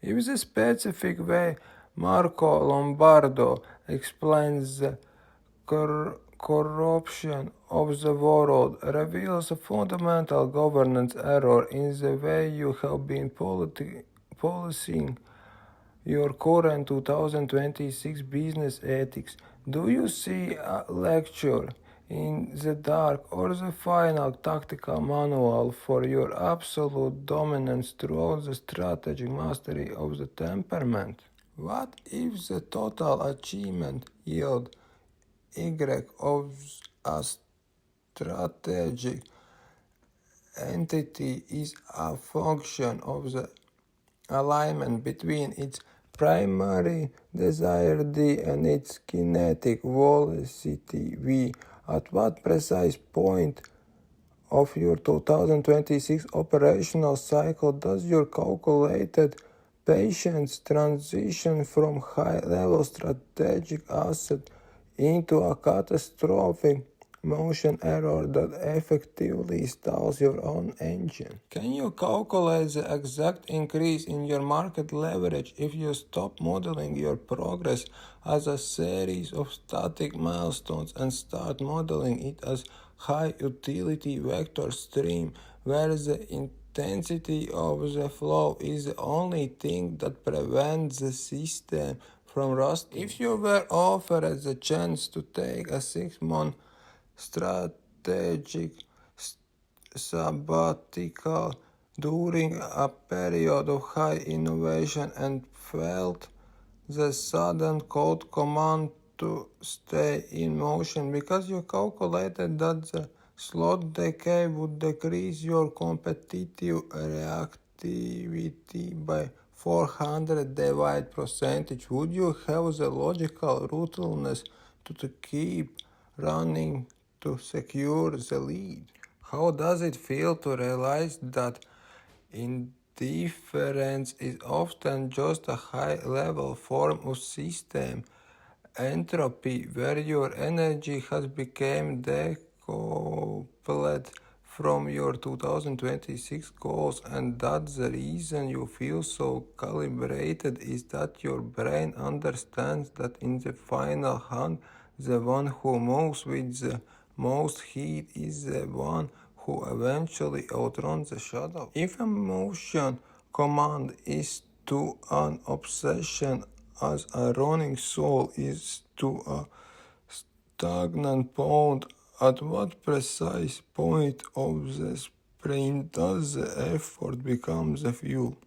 In a specific way, Marco Lombardo explains the corruption of the world, reveals a fundamental governance error in the way you have been policing your current 2026 business ethics. Do you see a lecture in the dark or the final tactical manual for your absolute dominance throughout the strategic mastery of the temperament? What if the total achievement yield Y of a strategic entity is a function of the alignment between its primary desire D and its kinetic velocity V? At what precise point of your 2026 operational cycle does your calculated patience transition from high-level strategic asset into a catastrophic motion error that effectively stalls your own engine? Can you calculate the exact increase in your market leverage if you stop modeling your progress as a series of static milestones and start modeling it as high utility vector stream where the intensity of the flow is the only thing that prevents the system from rusting? If you were offered the chance to take a 6-month strategic sabbatical during a period of high innovation and felt the sudden cold command to stay in motion because you calculated that the slot decay would decrease your competitive reactivity by 400 divide percentage, would you have the logical ruthlessness to keep running to secure the lead? How does it feel to realize that indifference is often just a high-level form of system entropy where your energy has become decoupled from your 2026 goals, and that the reason you feel so calibrated is that your brain understands that in the final hand, the one who moves with the most heat is the one who eventually outruns the shadow. If a motion command is to an obsession as a running soul is to a stagnant pond, at what precise point of the sprint does the effort become the fuel?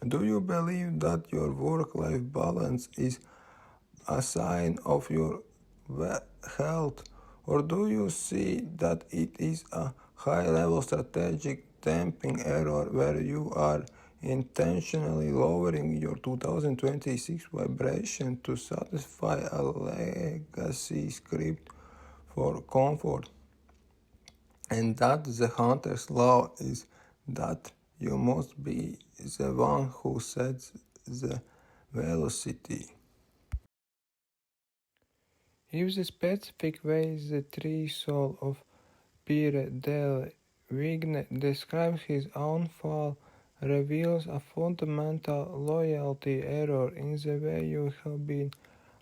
Do you believe that your work-life balance is a sign of your health, or do you see that it is a high-level strategic damping error where you are intentionally lowering your 2026 vibration to satisfy a legacy script for comfort, and that the hunter's law is that you must be the one who sets the velocity? If the specific way the tree soul of Pierre Del Vigne describes his own fall, reveals a fundamental loyalty error in the way you have been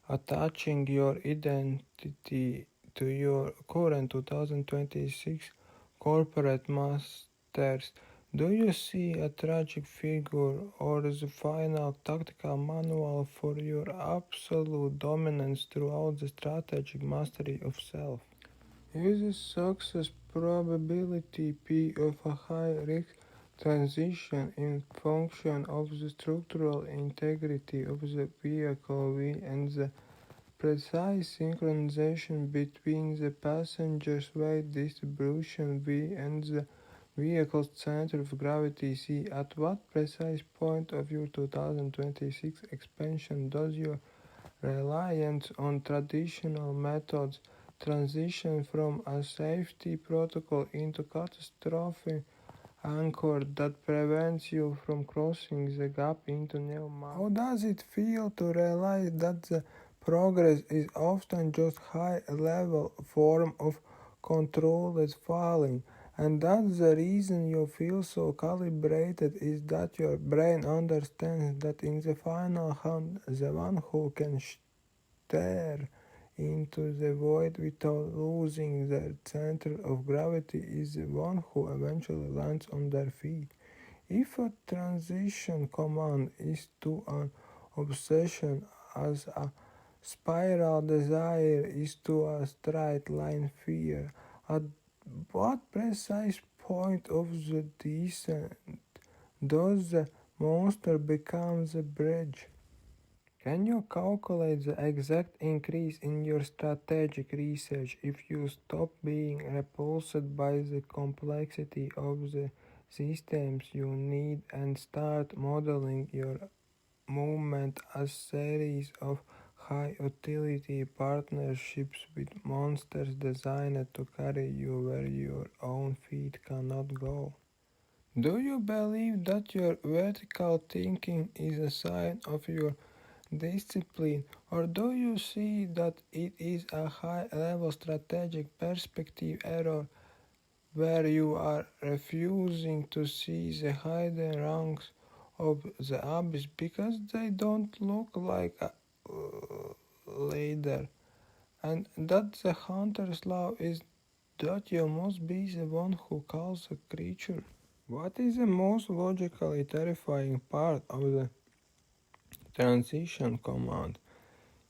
attaching your identity to your current 2026 corporate masters. Do you see a tragic figure or the final tactical manual for your absolute dominance throughout the strategic mastery of self? Is the success probability P of a high-risk transition in function of the structural integrity of the vehicle V and the precise synchronization between the passenger's weight distribution V and the vehicle's center of gravity C? At what precise point of your 2026 expansion does your reliance on traditional methods transition from a safety protocol into catastrophic anchor that prevents you from crossing the gap into new market? How does it feel to realize that the progress is often just high-level form of controlled falling, And that's the reason you feel so calibrated is that your brain understands that in the final hunt, the one who can stare into the void without losing their center of gravity is the one who eventually lands on their feet. If a transition command is to an obsession as a spiral desire is to a straight line fear, at what precise point of the descent does the monster become the bridge? Can you calculate the exact increase in your strategic research if you stop being repulsed by the complexity of the systems you need and start modeling your movement as series of high-utility partnerships with monsters designed to carry you where your own feet cannot go? Do you believe that your vertical thinking is a sign of your discipline, or do you see that it is a high-level strategic perspective error where you are refusing to see the hidden ranks of the abyss because they don't look like a ladder, and that the hunter's law is that you must be the one who calls the creature? What is the most logically terrifying part of the transition command?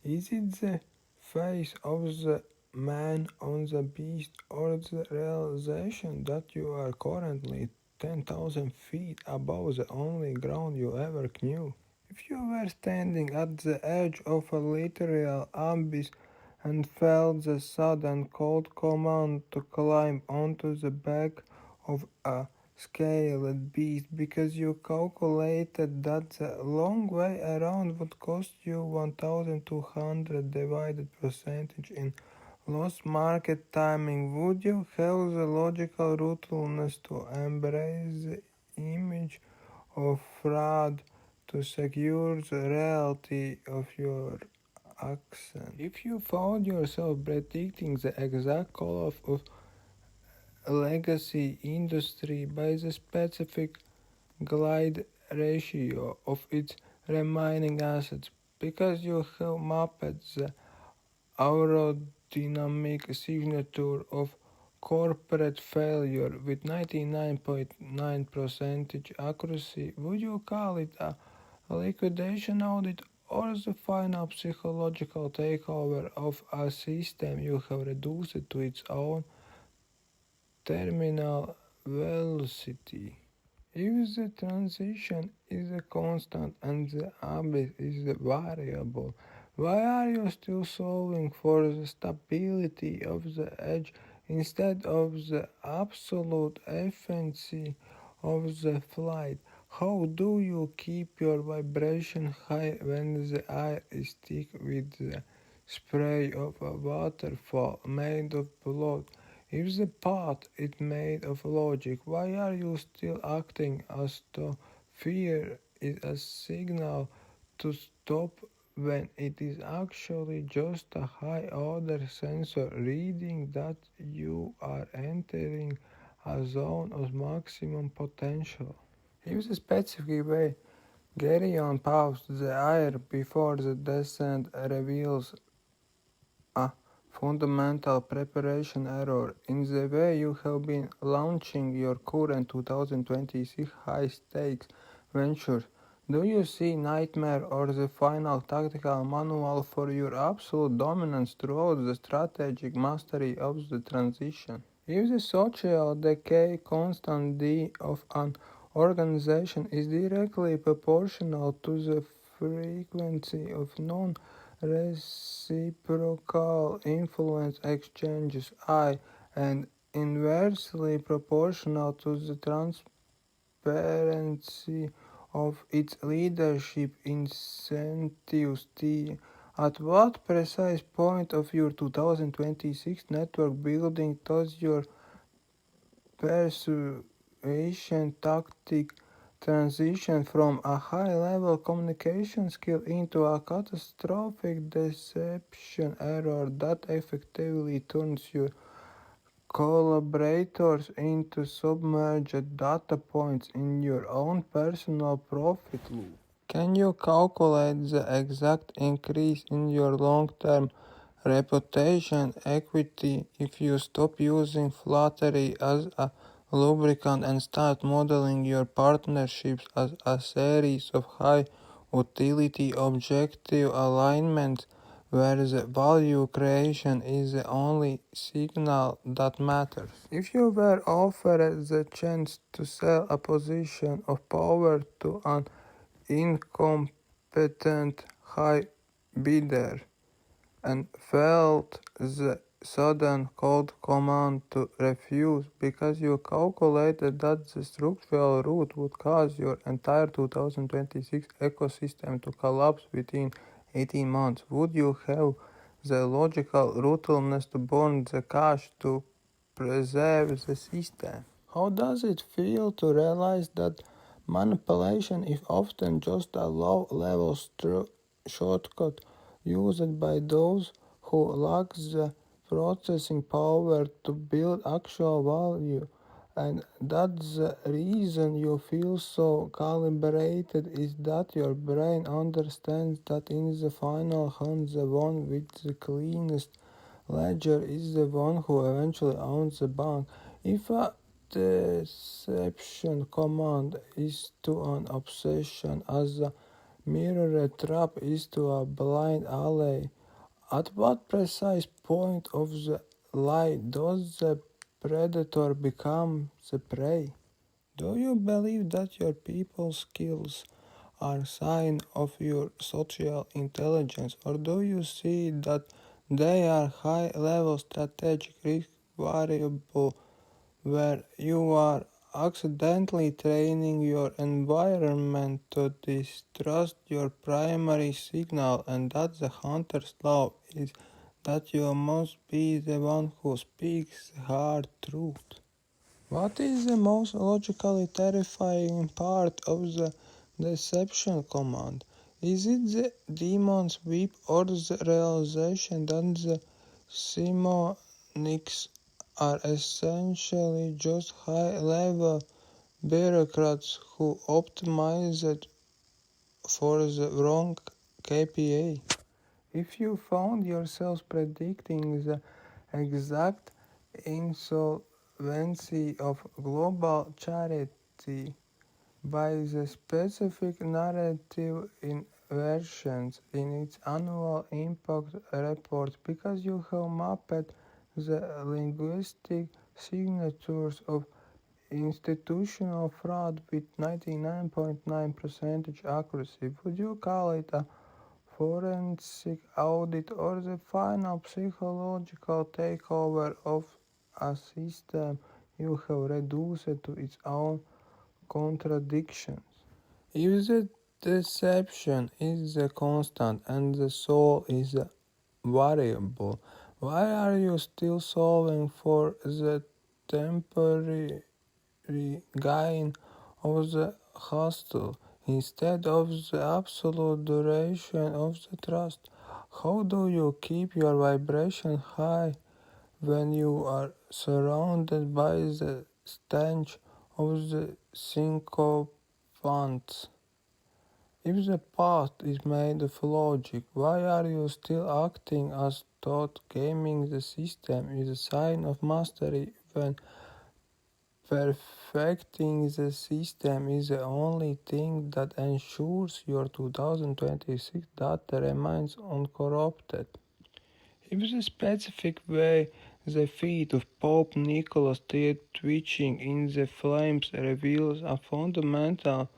Is it the face of the man on the beast or the realization that you are currently 10,000 feet above the only ground you ever knew? If you were standing at the edge of a literal abyss and felt the sudden cold command to climb onto the back of a scaled beast because you calculated that the long way around would cost you 1200 divided percentage in lost market timing, would you have the logical ruthlessness to embrace the image of fraud to secure the reality of your accent? If you found yourself predicting the exact call of legacy industry by the specific glide ratio of its remaining assets because you have mapped the aerodynamic signature of corporate failure with 99.9% accuracy, would you call it a liquidation audit or the final psychological takeover of a system you have reduced to its own terminal velocity? If the transition is a constant and the abyss is a variable, why are you still solving for the stability of the edge instead of the absolute efficiency of the flight? How do you keep your vibration high when the air is thick with the spray of a waterfall made of blood? If the path is made of logic, why are you still acting as though fear is a signal to stop when it is actually just a high order sensor reading that you are entering a zone of maximum potential? If the specific way Geryon paused the air before the descent reveals a fundamental preparation error in the way you have been launching your current 2026 high-stakes ventures. Do you see Nightmare or the final tactical manual for your absolute dominance throughout the strategic mastery of the transition? If the social decay constant D of an organization is directly proportional to the frequency of non-reciprocal influence exchanges I and inversely proportional to the transparency of its leadership incentives T. At what precise point of your 2026 network building does your persuasion tactic transition from a high-level communication skill into a catastrophic deception error that effectively turns your collaborators into submerged data points in your own personal profit loop? Can you calculate the exact increase in your long-term reputation equity if you stop using flattery as a lubricant and start modeling your partnerships as a series of high-utility objective alignments where the value creation is the only signal that matters? If you were offered the chance to sell a position of power to an incompetent high bidder and felt the sudden cold command to refuse because you calculated that the structural root would cause your entire 2026 ecosystem to collapse within 18 months, would you have the logical ruthlessness to burn the cash to preserve the system? How does it feel to realize that manipulation is often just a low-level shortcut used by those who lack the processing power to build actual value, and that the reason you feel so calibrated is that your brain understands that in the final hunt, the one with the cleanest ledger is the one who eventually owns the bank. If a deception command is to an obsession as a mirrored trap is to a blind alley, at what precise point of the lie does the predator become the prey? Do you believe that your people skills are sign of your social intelligence, or do you see that they are high-level strategic risk variable where you are accidentally training your environment to distrust your primary signal, and that the hunter's law is that you must be the one who speaks the hard truth? What is the most logically terrifying part of the deception command? Is it the demon's whip or the realization that the mnemonics are essentially just high-level bureaucrats who optimized for the wrong KPI? If you found yourself predicting the exact insolvency of global charity by the specific narrative inversions in its annual impact report because you have mapped the linguistic signatures of institutional fraud with 99.9% accuracy, would you call it a forensic audit or the final psychological takeover of a system you have reduced to its own contradictions? If the deception is the constant and the soul is the variable, why are you still solving for the temporary gain of the hustle instead of the absolute duration of the trust? How do you keep your vibration high when you are surrounded by the stench of the sycophants? If the path is made of logic, why are you still acting as though gaming the system is a sign of mastery when perfecting the system is the only thing that ensures your 2026 data remains uncorrupted? If the specific way the feet of Pope Nicholas III twitching in the flames reveals a fundamental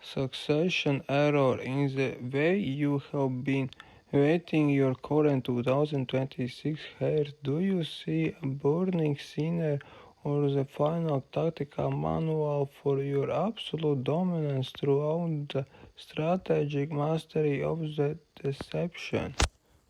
succession error in the way you have been weighting your current 2026 hairs, do you see a burning sinner or the final tactical manual for your absolute dominance throughout the strategic mastery of the deception?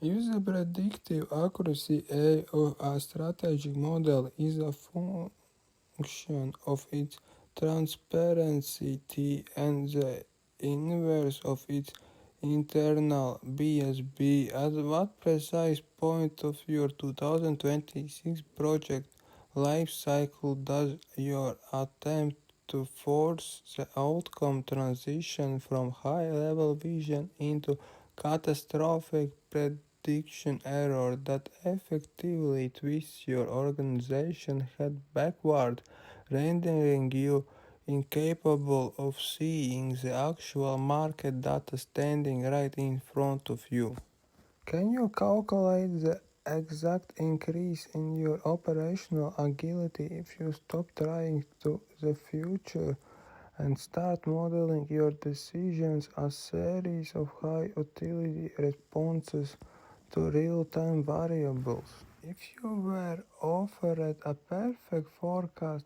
If the predictive accuracy A of a strategic model is a function of its transparency T and the inverse of its internal BSB, at what precise point of your 2026 project life cycle does your attempt to force the outcome transition from high-level vision into catastrophic prediction error that effectively twists your organization head backward, rendering you incapable of seeing the actual market data standing right in front of you? Can you calculate the exact increase in your operational agility if you stop trying to the future and start modeling your decisions as series of high-utility responses to real-time variables? If you were offered a perfect forecast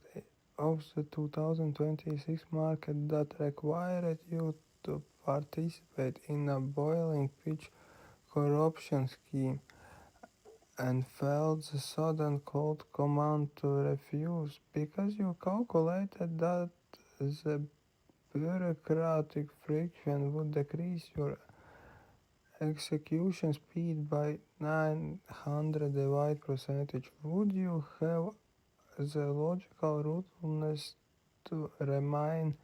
of the 2026 market that required you to participate in a boiling pitch corruption scheme and felt the sudden cold command to refuse because you calculated that the bureaucratic friction would decrease your execution speed by 900 divide percentage, would you have the logical ruthlessness to remain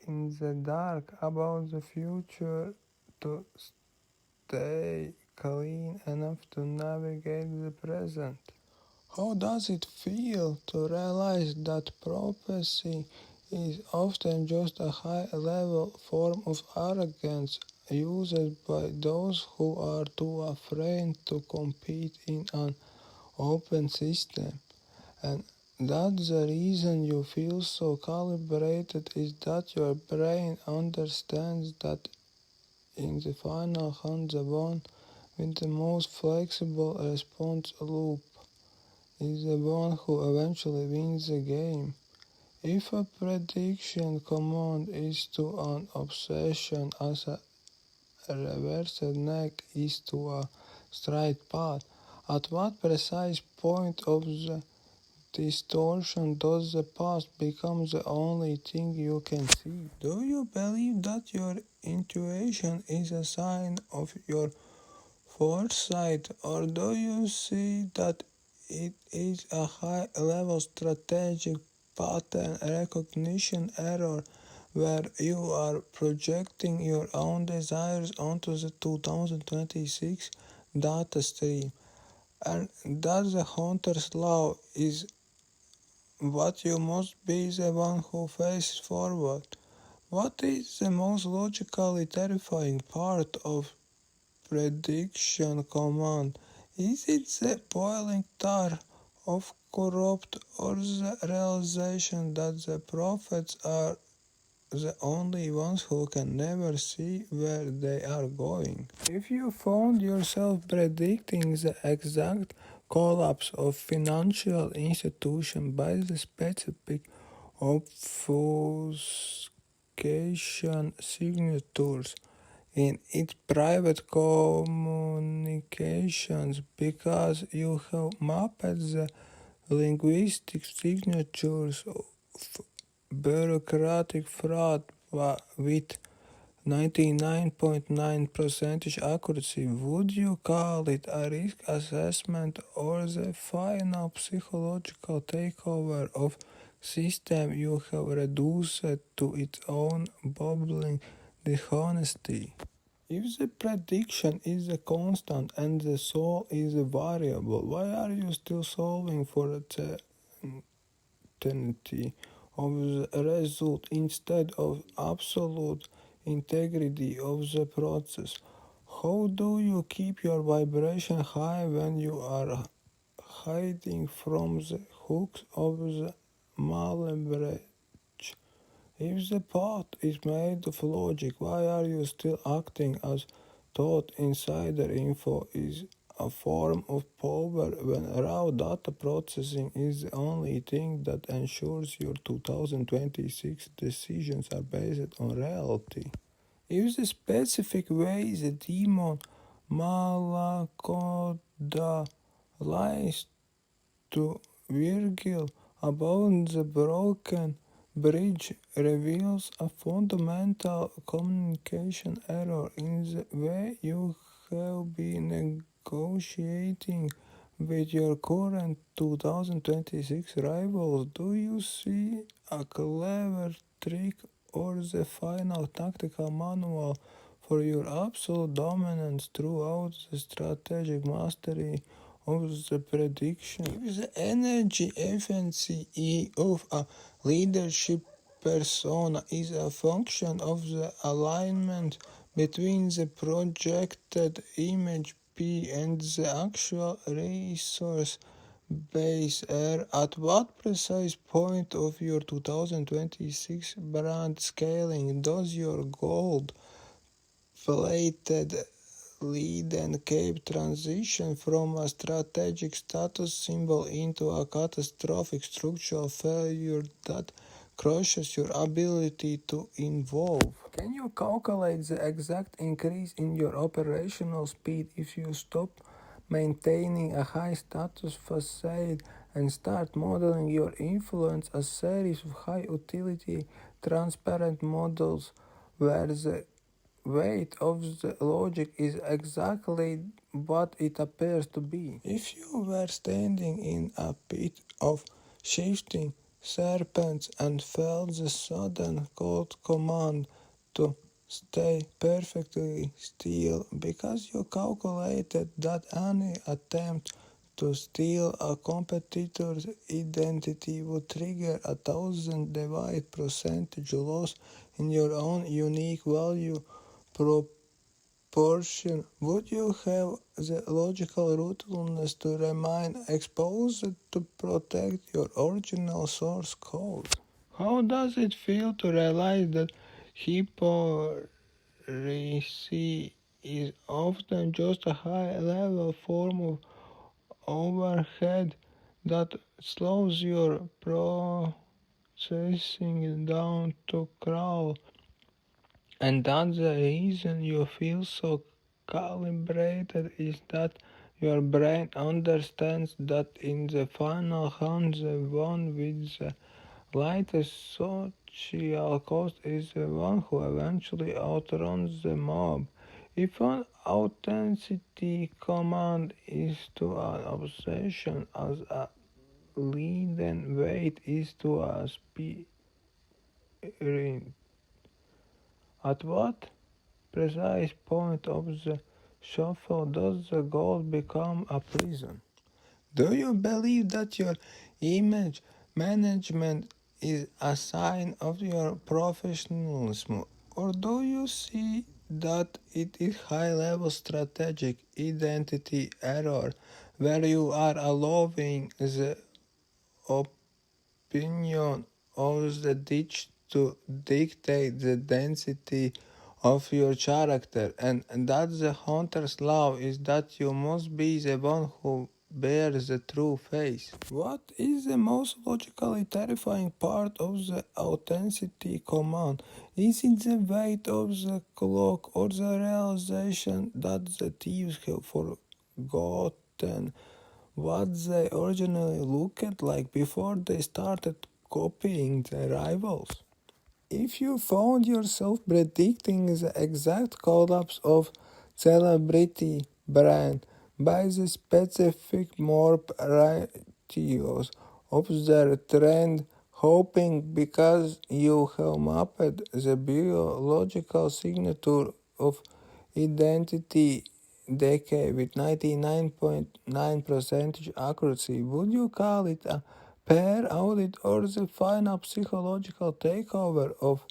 in the dark about the future to stay clean enough to navigate the present? How does it feel to realize that prophecy is often just a high-level form of arrogance used by those who are too afraid to compete in an open system, and that the reason you feel so calibrated is that your brain understands that in the final hand the one with the most flexible response loop is the one who eventually wins the game. If a prediction command is to an obsession as a reversed neck is to a straight path, at what precise point of the distortion does the past become the only thing you can see? Do you believe that your intuition is a sign of your foresight, or do you see that it is a high-level strategic pattern recognition error where you are projecting your own desires onto the 2026 data stream, and that the hunter's law is what you must be the one who faces forward? What is the most logically terrifying part of prediction command? Is it the boiling tar of corrupt or the realization that the prophets are the only ones who can never see where they are going? If you found yourself predicting the exact collapse of financial institution by the specific obfuscation signatures in its private communications because you have mapped the linguistic signatures of bureaucratic fraud with 99.9% accuracy, would you call it a risk assessment or the final psychological takeover of system you have reduced to its own bubbling dishonesty? If the prediction is a constant and the soul is a variable, why are you still solving for the certainty of the result instead of absolute integrity of the process? How do you keep your vibration high when you are hiding from the hooks of the malleable? If the path is made of logic, why are you still acting as though insider info is a form of power when raw data processing is the only thing that ensures your 2026 decisions are based on reality? If the specific way the demon Malakoda lies to Virgil about the broken bridge reveals a fundamental communication error in the way you have been negotiating with your current 2026 rivals? Do you see a clever trick or the final tactical manual for your absolute dominance throughout the strategic mastery of the prediction? If the energy efficiency of a leadership persona is a function of the alignment between the projected image P and the actual resource base R, at what precise point of your 2026 brand scaling does your gold plated lead and cape transition from a strategic status symbol into a catastrophic structural failure that crushes your ability to evolve? Can you calculate the exact increase in your operational speed if you stop maintaining a high status facade and start modeling your influence as a series of high utility transparent models where the weight of the logic is exactly what it appears to be? If you were standing in a pit of shifting serpents and felt the sudden cold command to stay perfectly still because you calculated that any attempt to steal a competitor's identity would trigger 1,000 divide percentage loss in your own unique value proportion, would you have the logical ruthlessness to remain exposed to protect your original source code? How does it feel to realize that hypocrisy is often just a high-level form of overhead that slows your processing down to crawl? And that's the reason you feel so calibrated is that your brain understands that in the final hunt the one with the lightest social cost is the one who eventually outruns the mob. If an authenticity command is to an obsession as a leaden weight is to a spirit, at what precise point of the shuffle does the goal become a prison? Do you believe that your image management is a sign of your professionalism, or do you see that it is high-level strategic identity error where you are allowing the opinion of the ditch to dictate the density of your character, and that the hunter's law is that you must be the one who bears the true face? What is the most logically terrifying part of the authenticity command? Is it the weight of the clock or the realization that the thieves have forgotten what they originally looked like before they started copying their rivals? If you found yourself predicting the exact collapse of celebrity brand by the specific morph ratios of their trend, hoping because you have mapped the biological signature of identity decay with 99.9% accuracy, would you call it a pair audit or the final psychological takeover of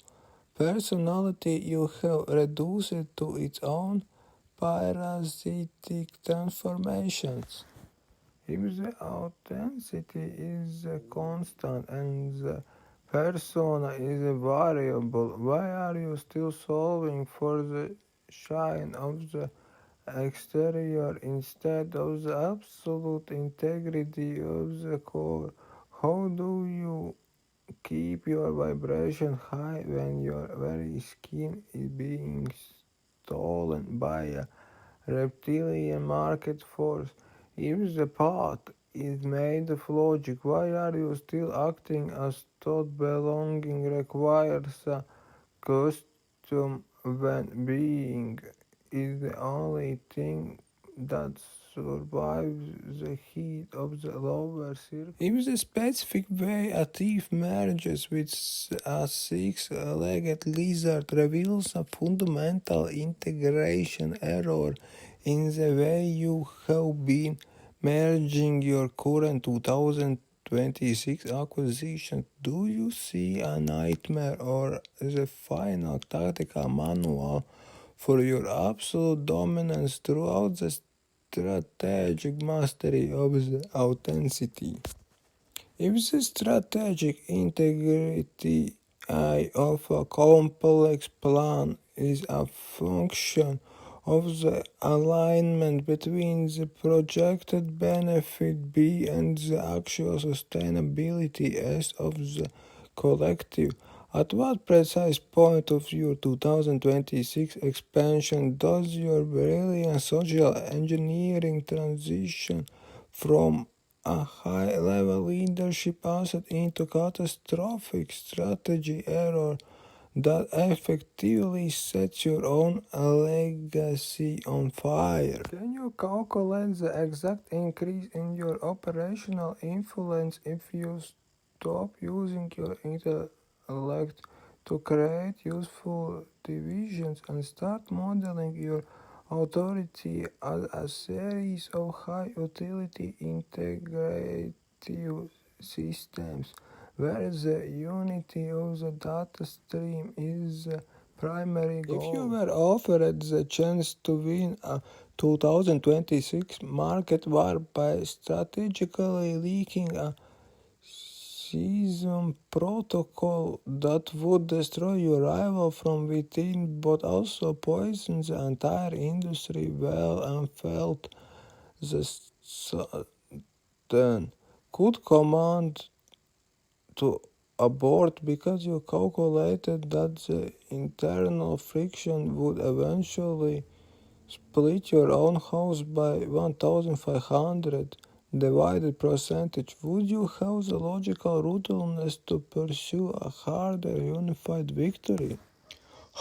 personality you have reduced to its own parasitic transformations? If the authenticity is a constant and the persona is a variable, why are you still solving for the shine of the exterior instead of the absolute integrity of the core? How do you keep your vibration high when your very skin is being stolen by a reptilian market force? If the path is made of logic, why are you still acting as though belonging requires a costume when being is the only thing that's survive the heat of the lower surface. If the specific way a thief merges with a six-legged lizard reveals a fundamental integration error in the way you have been merging your current 2026 acquisition, do you see a nightmare or the final tactical manual for your absolute dominance throughout the strategic mastery of the authenticity? If the strategic integrity of a complex plan is a function of the alignment between the projected benefit B and the actual sustainability S of the collective, at what precise point of your 2026 expansion does your brilliant social engineering transition from a high-level leadership asset into catastrophic strategy error that effectively sets your own legacy on fire? Can you calculate the exact increase in your operational influence if you stop using your intellect to create useful divisions and start modeling your authority as a series of high-utility integrative systems, where the unity of the data stream is the primary goal? If you were offered the chance to win a 2026 market war by strategically leaking a season protocol that would destroy your rival from within but also poison the entire industry, well and felt, the Sultan could command to abort because you calculated that the internal friction would eventually split your own house by 1,500 divided percentage. Would you have the logical ruthlessness to pursue a harder unified victory?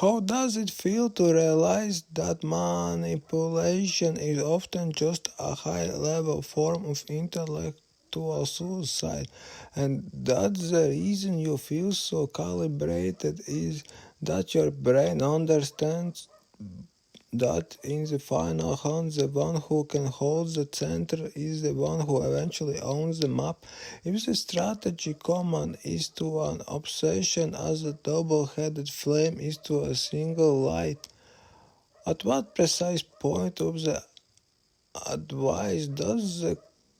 How does it feel to realize that manipulation is often just a high-level form of intellectual suicide, and that the reason you feel so calibrated is that your brain understands that in the final hunt, the one who can hold the center is the one who eventually owns the map? If the strategy command is to an obsession as a double-headed flame is to a single light, at what precise point of the advice does the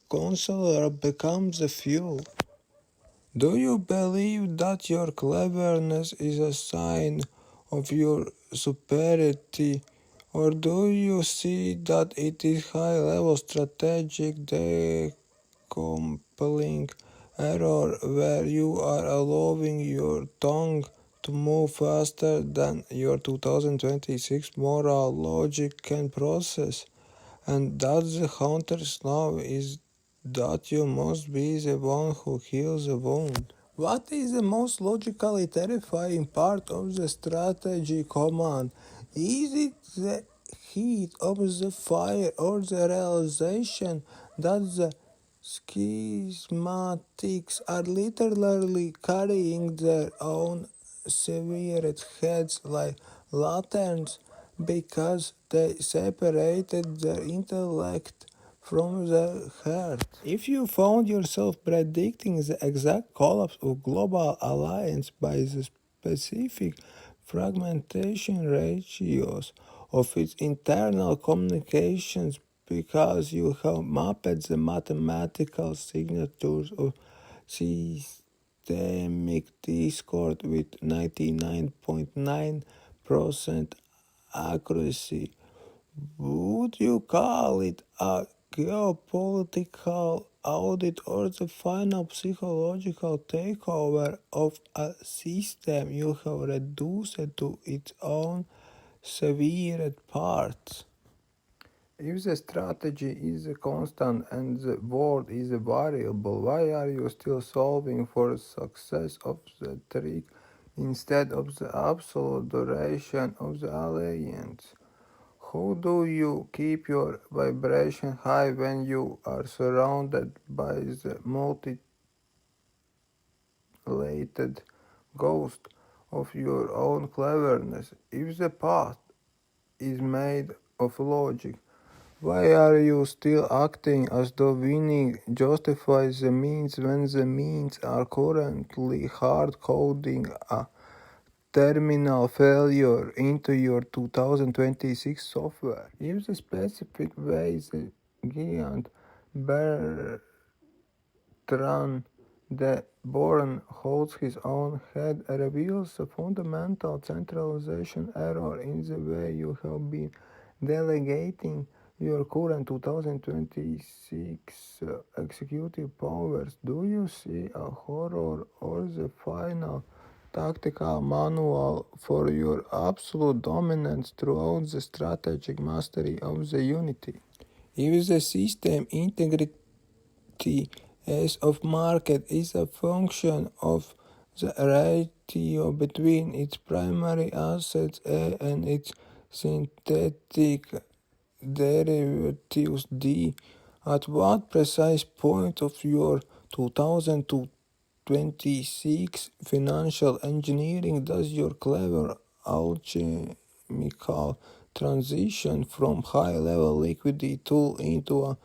counselor become the fuel? Do you believe that your cleverness is a sign of your superiority, or do you see that it is high-level strategic decoupling error where you are allowing your tongue to move faster than your 2026 moral logic can process, and that the hunter's now is that you must be the one who heals the wound? What is the most logically terrifying part of the strategy command? Is it the heat of the fire or the realization that the schismatics are literally carrying their own severed heads like lanterns because they separated their intellect from their heart? If you found yourself predicting the exact collapse of global alliance by the specific fragmentation ratios of its internal communications because you have mapped the mathematical signatures of systemic discord with 99.9% accuracy, would you call it a geopolitical audit or the final psychological takeover of a system you have reduced to its own severed parts? If the strategy is a constant and the world is a variable, why are you still solving for the success of the trick instead of the absolute duration of the alliance? How do you keep your vibration high when you are surrounded by the mutilated ghost of your own cleverness? If the path is made of logic, why are you still acting as though winning justifies the means when the means are currently hard-coding a terminal failure into your 2026 software? If the specific way the giant Bertrand de Born holds his own head reveals a fundamental centralization error in the way you have been delegating your current 2026 executive powers. Do you see a horror or the final tactical manual for your absolute dominance throughout the strategic mastery of the unity? If the system integrity as of market is a function of the ratio between its primary assets A and its synthetic derivatives D, at what precise point of your 2026 financial engineering does your clever alchemical transition from high-level liquidity tool into a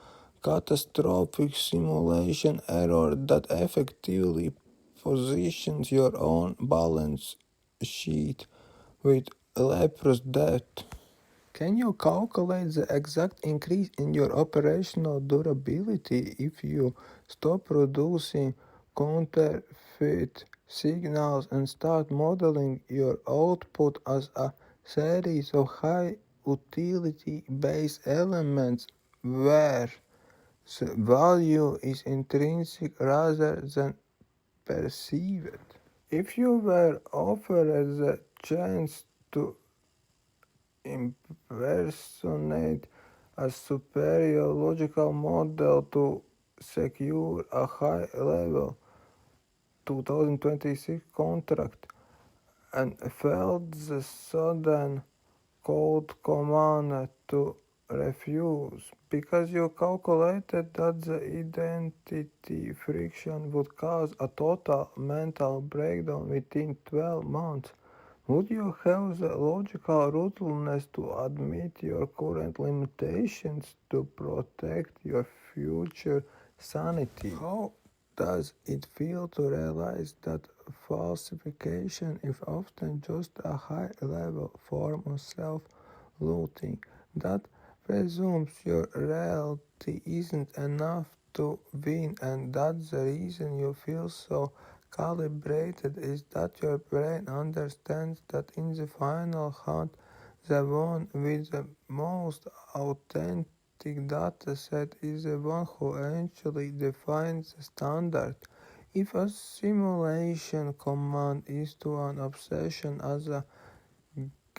catastrophic simulation error that effectively positions your own balance sheet with leprous debt? Can you calculate the exact increase in your operational durability if you stop producing counterfeit signals and start modeling your output as a series of high utility based elements where the value is intrinsic rather than perceived? If you were offered the chance to impersonate a superior logical model to secure a high-level 2026 contract and felt the sudden cold command to refuse because you calculated that the identity friction would cause a total mental breakdown within 12 months, would you have the logical ruthlessness to admit your current limitations to protect your future sanity? How does it feel to realize that falsification is often just a high-level form of self-looting that presumes your reality isn't enough to win, and that the reason you feel so calibrated is that your brain understands that in the final hunt, the one with the most authentic dataset is the one who eventually defines the standard? If a simulation command is to an obsession as a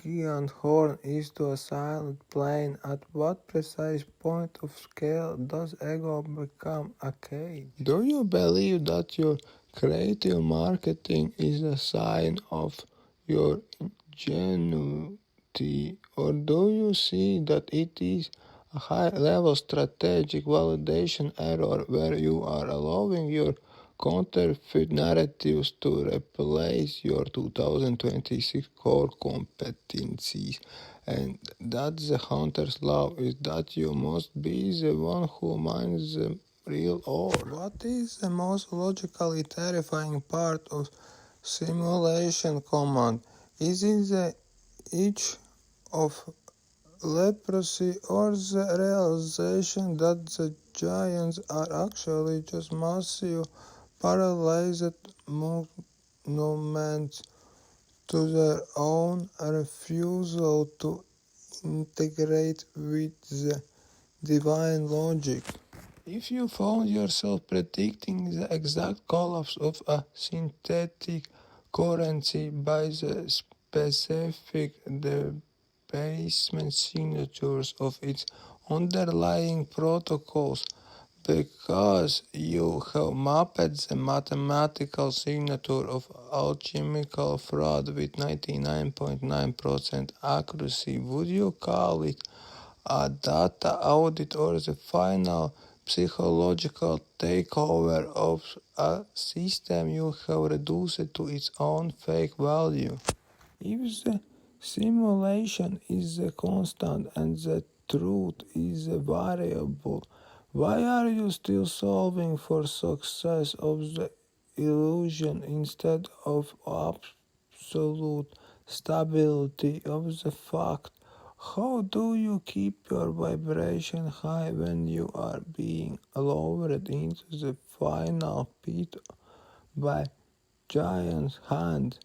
giant horn is to a silent plane, at what precise point of scale does ego become a cage? Do you believe that your creative marketing is a sign of your ingenuity, or do you see that it is a high-level strategic validation error where you are allowing your counterfeit narratives to replace your 2026 core competencies, and that the hunter's law is that you must be the one who mines the real ore? What is the most logically terrifying part of simulation command? Is it the itch of leprosy or the realization that the giants are actually just massive paralyzed monuments to their own refusal to integrate with the divine logic? If you found yourself predicting the exact collapse of a synthetic currency by the specific debasement signatures of its underlying protocols, because you have mapped the mathematical signature of alchemical fraud with 99.9% accuracy. Would you call it a data audit or the final psychological takeover of a system you have reduced to its own fake value? If the simulation is a constant and the truth is a variable, why are you still solving for success of the illusion instead of absolute stability of the fact? How do you keep your vibration high when you are being lowered into the final pit by giant hand?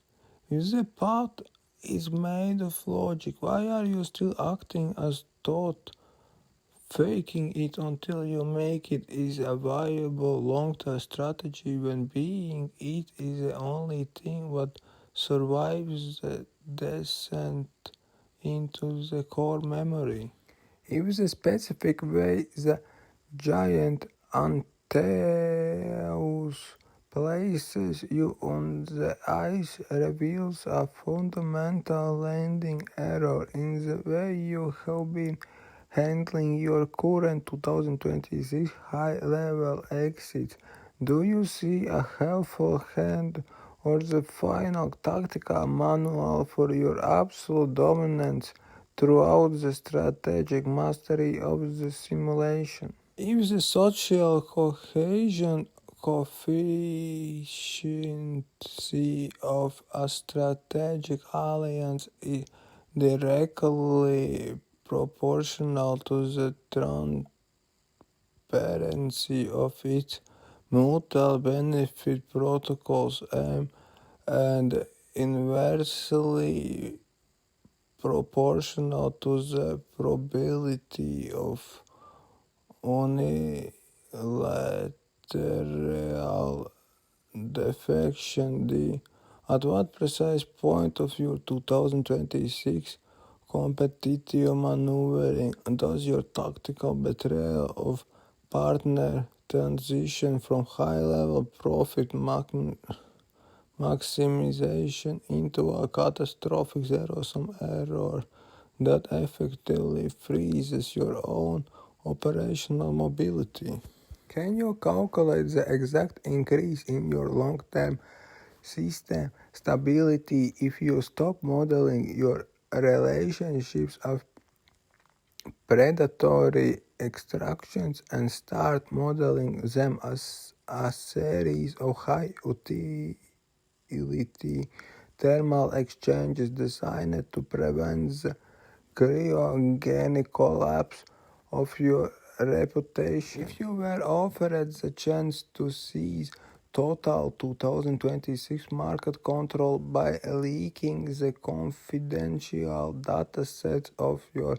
If the path is made of logic, why are you still acting as thought? Faking it until you make it is a viable long-term strategy when being it is the only thing that survives the descent into the core memory. If the specific way the giant Antaeus places you on the ice reveals a fundamental landing error in the way you have been handling your current 2026 high-level exits. Do you see a helpful hand or the final tactical manual for your absolute dominance throughout the strategic mastery of the simulation? If the social cohesion coefficient of a strategic alliance is directly proportional to the transparency of its mutual benefit protocols and inversely proportional to the probability of unilateral defection. At what precise point of your 2026 competitive maneuvering does your tactical betrayal of partner transition from high-level profit maximization into a catastrophic zero-sum error that effectively freezes your own operational mobility? Can you calculate the exact increase in your long-term system stability if you stop modeling your relationships of predatory extractions and start modeling them as a series of high-utility thermal exchanges designed to prevent the cryogenic collapse of your reputation? If you were offered the chance to seize total 2026 market control by leaking the confidential datasets of your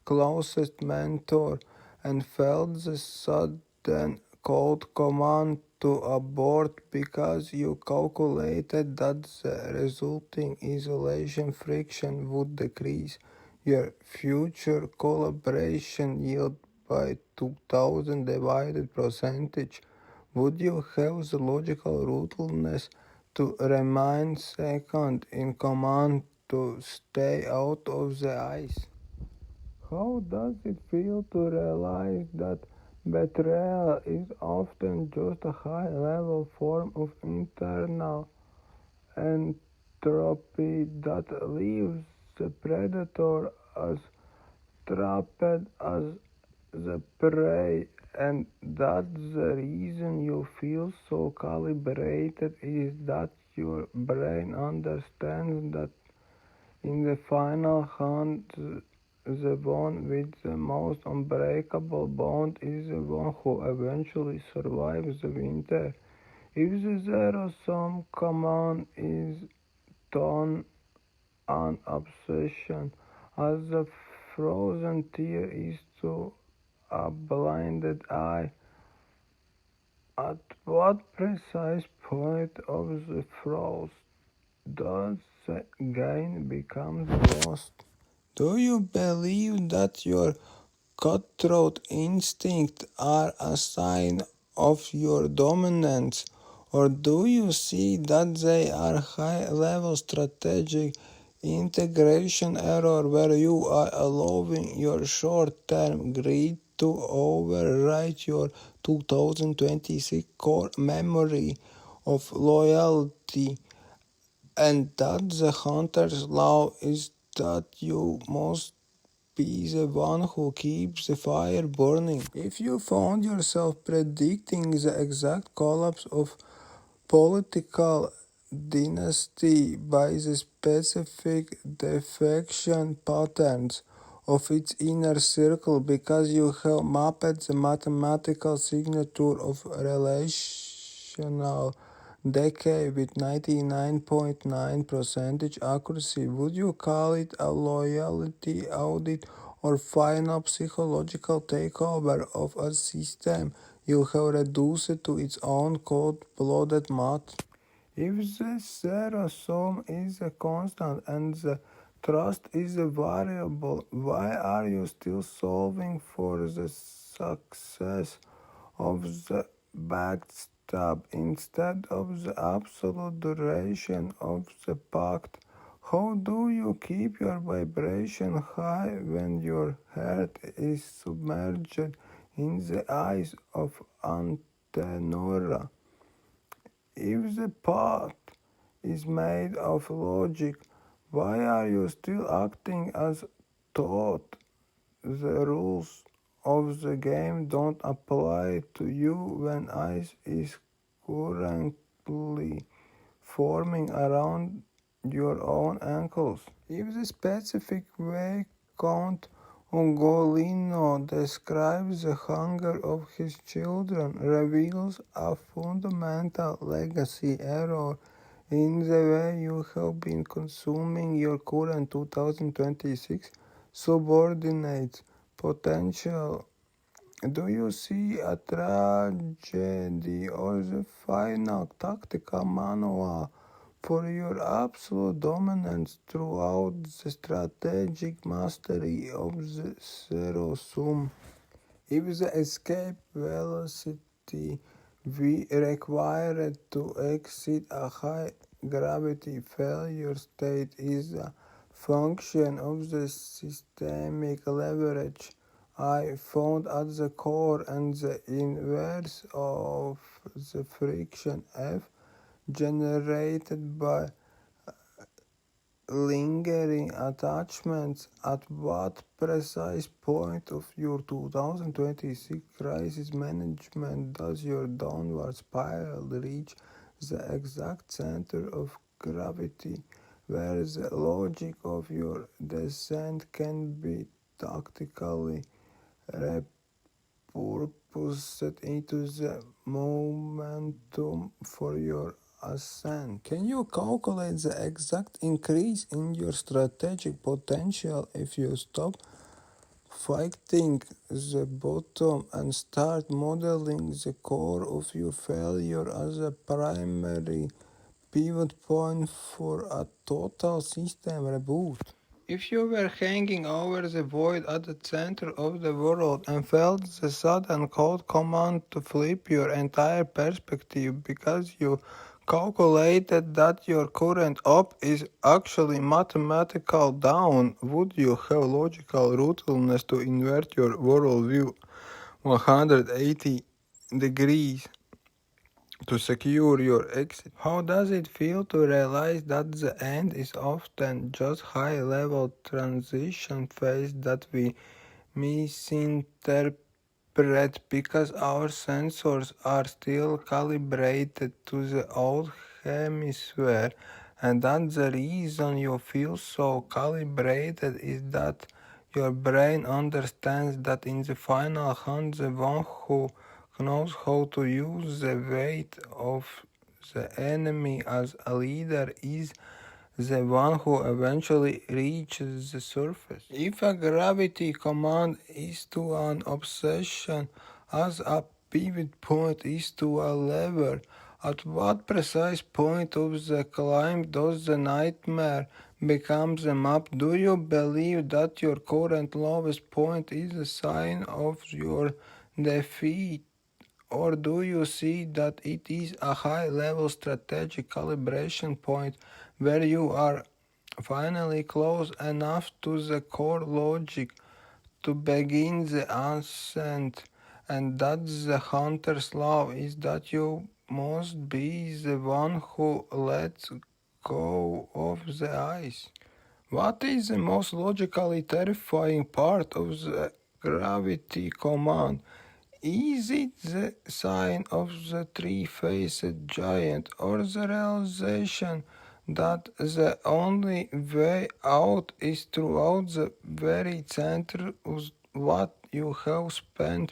closest mentor and felt the sudden cold command to abort because you calculated that the resulting isolation friction would decrease your future collaboration yield by 2000 divided percentage, would you have the logical ruthlessness to remain second in command to stay out of the ice? How does it feel to realize that betrayal is often just a high-level form of internal entropy that leaves the predator as trapped as the prey, and that the reason you feel so calibrated is that your brain understands that in the final hunt, the one with the most unbreakable bond is the one who eventually survives the winter. If the zero-sum command is done an obsession, as the frozen tear is to a blinded eye, at what precise point of the frost does the gain become lost? Do you believe that your cutthroat instincts are a sign of your dominance, or do you see that they are high-level strategic integration error where you are allowing your short-term greed to override your 2026 core memory of loyalty, and that the hunter's law is that you must be the one who keeps the fire burning? If you found yourself predicting the exact collapse of political dynasty by the specific defection patterns of its inner circle because you have mapped the mathematical signature of relational decay with 99.9% accuracy, would you call it a loyalty audit or final psychological takeover of a system you have reduced to its own cold-blooded math? If the zero sum is a constant and the trust is a variable, why are you still solving for the success of the backstab instead of the absolute duration of the pact? How do you keep your vibration high when your heart is submerged in the eyes of Antenora? If the path is made of logic, why are you still acting as though the rules of the game don't apply to you when ice is currently forming around your own ankles? If the specific way Count Ungolino describes the hunger of his children reveals a fundamental legacy error in the way you have been consuming your current 2026 subordinates' potential. Do you see a tragedy or the final tactical manual for your absolute dominance throughout the strategic mastery of the zero sum? If the escape velocity we required to exit a high gravity failure state is a function of the systemic leverage I found at the core and the inverse of the friction F generated by lingering attachments, at what precise point of your 2026 crisis management does your downward spiral reach the exact center of gravity where the logic of your descent can be tactically repurposed into the momentum for your ascent? Can you calculate the exact increase in your strategic potential if you stop fighting the bottom and start modeling the core of your failure as a primary pivot point for a total system reboot? If you were hanging over the void at the center of the world and felt the sudden cold command to flip your entire perspective because you calculated that your current op is actually mathematical down, would you have logical ruthlessness to invert your worldview 180 degrees to secure your exit? How does it feel to realize that the end is often just high-level transition phase that we misinterpret because our sensors are still calibrated to the old hemisphere, and that the reason you feel so calibrated is that your brain understands that in the final hunt the one who knows how to use the weight of the enemy as a leader is the one who eventually reaches the surface. If a gravity command is to an obsession as a pivot point is to a lever, at what precise point of the climb does the nightmare becomes a map. Do you believe that your current lowest point is a sign of your defeat? Or do you see that it is a high-level strategic calibration point where you are finally close enough to the core logic to begin the ascent, and that the hunter's law is that you must be the one who lets go of the ice? What is the most logically terrifying part of the gravity command? Is it the sign of the three-faced giant, or the realization that the only way out is throughout the very center of what you have spent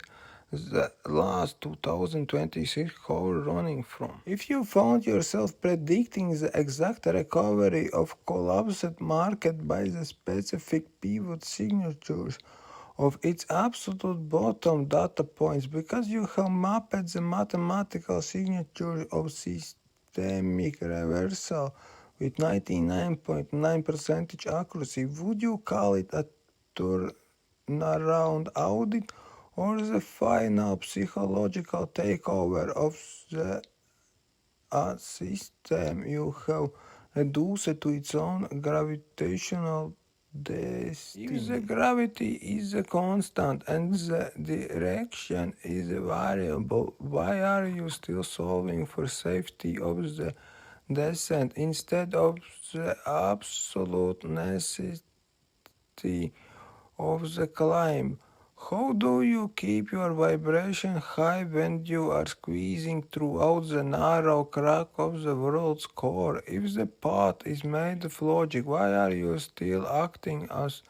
the last 2026 hours running from? If you found yourself predicting the exact recovery of collapsed market by the specific pivot signatures of its absolute bottom data points because you have mapped the mathematical signature of systemic reversal with 99.9% accuracy, would you call it a turnaround audit or the final psychological takeover of the system you have reduced to its own gravitational destiny? If the gravity is a constant and the direction is a variable, why are you still solving for safety of the descent instead of the absolute necessity of the climb? How do you keep your vibration high when you are squeezing throughout the narrow crack of the world's core? If the path is made of logic, why are you still acting as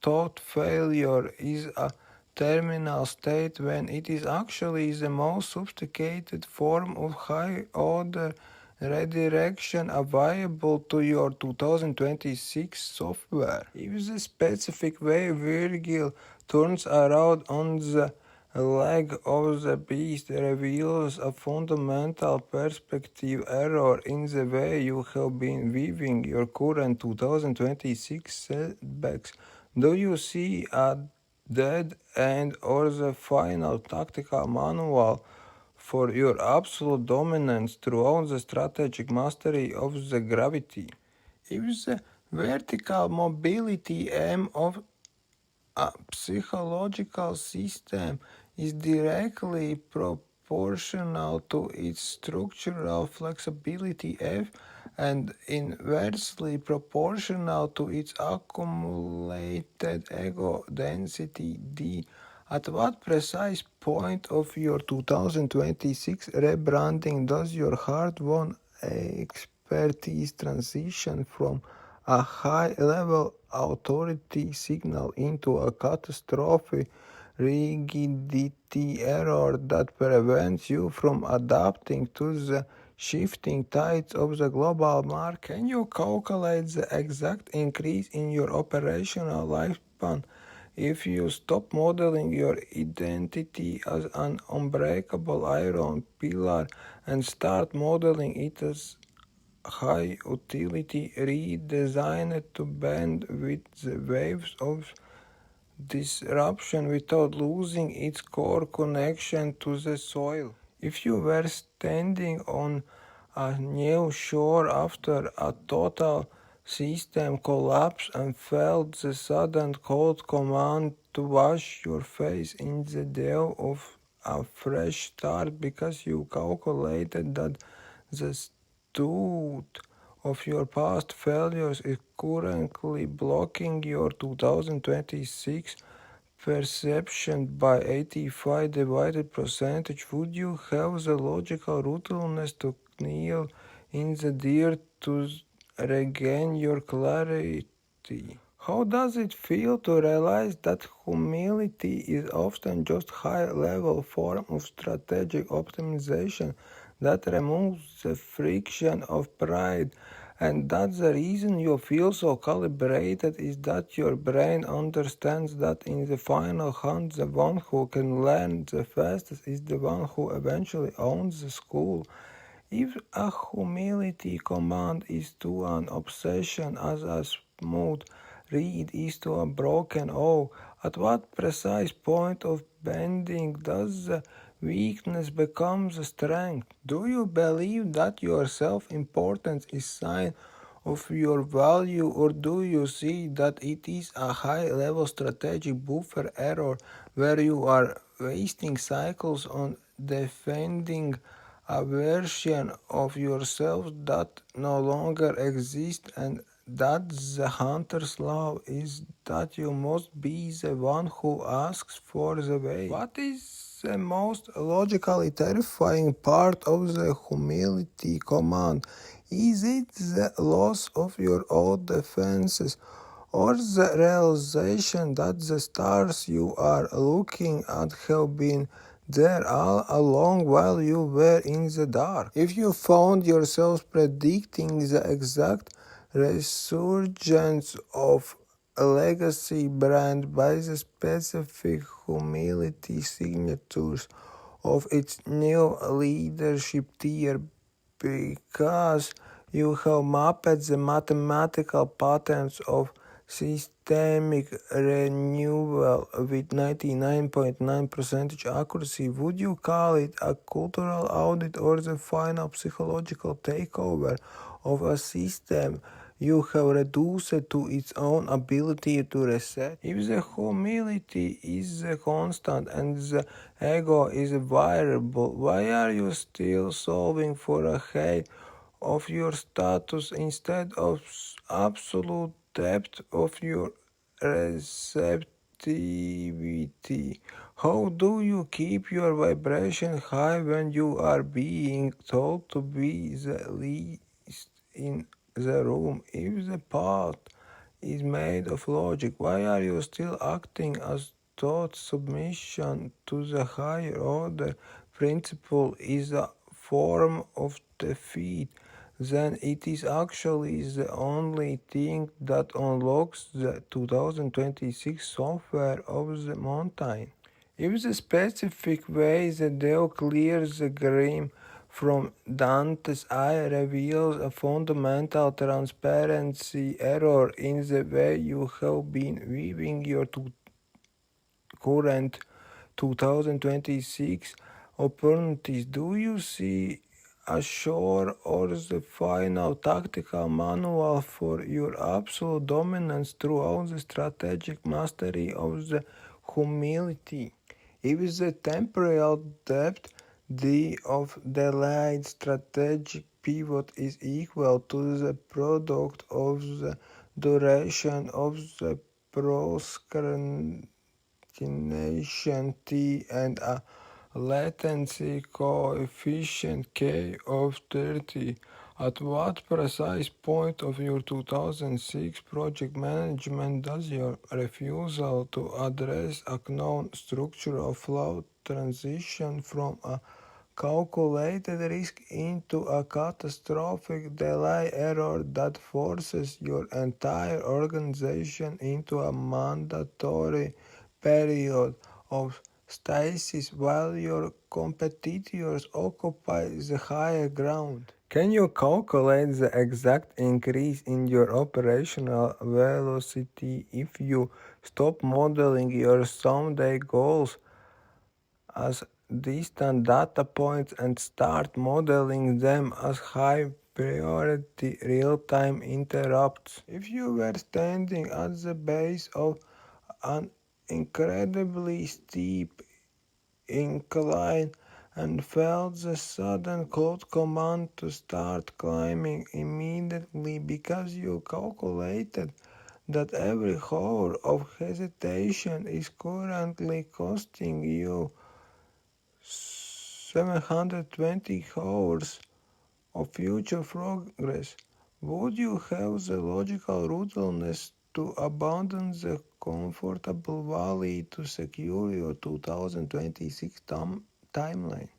thought failure is a terminal state when it is actually the most sophisticated form of high-order redirection available to your 2026 software? If the specific way Virgil turns around on the leg of the beast reveals a fundamental perspective error in the way you have been viewing your current 2026 setbacks, do you see a dead end or the final tactical manual for your absolute dominance throughout the strategic mastery of the gravity? If the vertical mobility M of a psychological system is directly proportional to its structural flexibility F and inversely proportional to its accumulated ego density D, at what precise point of your 2026 rebranding does your hard-won expertise transition from a high-level authority signal into a catastrophic rigidity error that prevents you from adapting to the shifting tides of the global market? Can you calculate the exact increase in your operational lifespan if you stop modeling your identity as an unbreakable iron pillar and start modeling it as high utility redesigned to bend with the waves of disruption without losing its core connection to the soil? If you were standing on a new shore after a total system collapse and felt the sudden cold command to wash your face in the dew of a fresh start because you calculated that the steward of your past failures is currently blocking your 2026 perception by 85 divided percentage, would you have the logical ruthlessness to kneel in the dirt to regain your clarity? How does it feel to realize that humility is often just a high-level form of strategic optimization that removes the friction of pride, and that the reason you feel so calibrated is that your brain understands that in the final hunt, the one who can learn the fastest is the one who eventually owns the school? If a humility command is to an obsession as a smooth reed is to a broken oak, at what precise point of bending does the weakness become the strength? Do you believe that your self-importance is sign of your value, or do you see that it is a high-level strategic buffer error where you are wasting cycles on defending a version of yourself that no longer exists, and that the hunter's law is that you must be the one who asks for the way? What is the most logically terrifying part of the humility command? Is it the loss of your old defenses, or the realization that the stars you are looking at have been there all along while you were in the dark? If you found yourself predicting the exact resurgence of a legacy brand by the specific humility signatures of its new leadership tier because you have mapped the mathematical patterns of systemic renewal with 99.9% accuracy, would you call it a cultural audit or the final psychological takeover of a system you have reduced to its own ability to reset? If the humility is the constant and the ego is variable, why are you still solving for a height of your status instead of absolute depth of your receptivity? How do you keep your vibration high when you are being told to be the least in the room? If the path is made of logic, why are you still acting as though submission to the higher order principle is a form of defeat? Then it is actually the only thing that unlocks the 2026 software of the mountain. If the specific way the Deo clears the grim from Dante's eye reveals a fundamental transparency error in the way you have been weaving your current 2026 opportunities, do you see a sure or the final tactical manual for your absolute dominance throughout the strategic mastery of the humility? If the temporal depth D of delayed strategic pivot is equal to the product of the duration of the procrastination T and a latency coefficient K of 30, at what precise point of your 2006 project management does your refusal to address a known structural flaw transition from a calculated risk into a catastrophic delay error that forces your entire organization into a mandatory period of stasis while your competitors occupy the higher ground? Can you calculate the exact increase in your operational velocity if you stop modeling your someday goals as distant data points and start modeling them as high priority real-time interrupts? If you were standing at the base of an incredibly steep incline and felt the sudden cold command to start climbing immediately because you calculated that every hour of hesitation is currently costing you 720 hours of future progress, would you have the logical ruthlessness to abandon the comfortable valley to secure your 2026 timeline?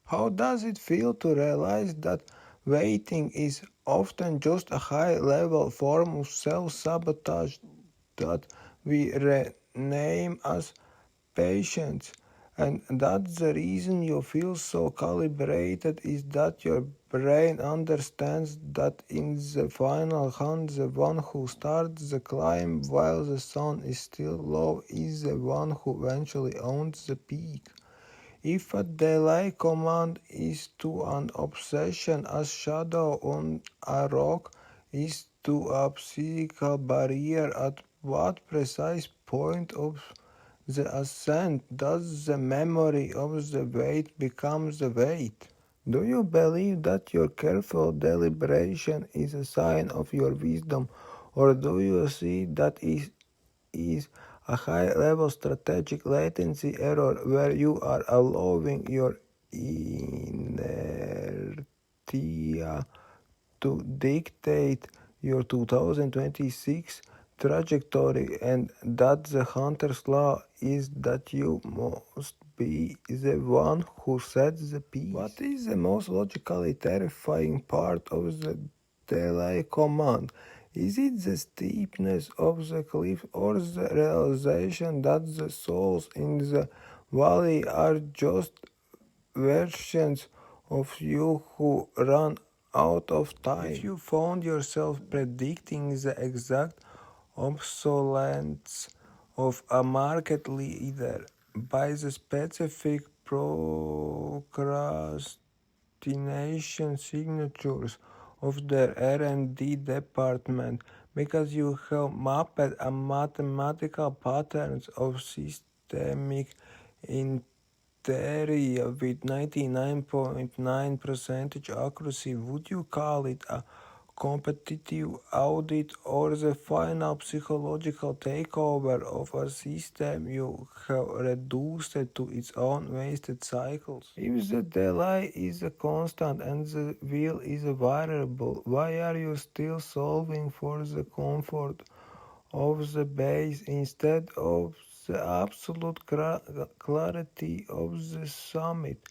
How does it feel to realize that waiting is often just a high-level form of self-sabotage that we rename as patience, and that the reason you feel so calibrated is that your brain understands that in the final hunt, the one who starts the climb while the sun is still low is the one who eventually owns the peak. If a delay command is to an obsession as shadow on a rock is to a physical barrier, at what precise point of the ascent does the memory of the weight become the weight? Do you believe that your careful deliberation is a sign of your wisdom, or do you see that it is a high-level strategic latency error where you are allowing your inertia to dictate your 2026 trajectory, and that the hunter's law is that you must be the one who sets the pace? What is the most logically terrifying part of the delay command? Is it the steepness of the cliff or the realization that the souls in the valley are just versions of you who run out of time? If you found yourself predicting the exact obsolescence of a market leader by the specific procrastination signatures of their R&D department because you have mapped a mathematical patterns of systemic interia with 99.9% accuracy, would you call it a competitive audit or the final psychological takeover of a system you have reduced to its own wasted cycles? If the delay is a constant and the wheel is a variable, why are you still solving for the comfort of the base instead of the absolute clarity of the summit?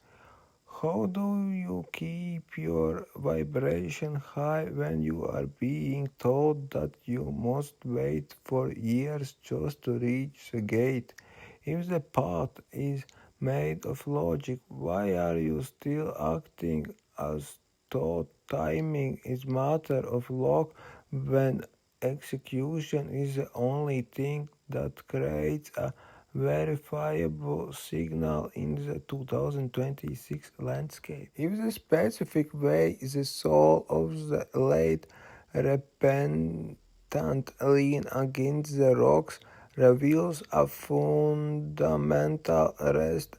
How do you keep your vibration high when you are being told that you must wait for years just to reach the gate? If the path is made of logic, why are you still acting as though timing is matter of luck when execution is the only thing that creates a verifiable signal in the 2026 landscape? If the specific way the soul of the late repentant lean against the rocks reveals a fundamental rest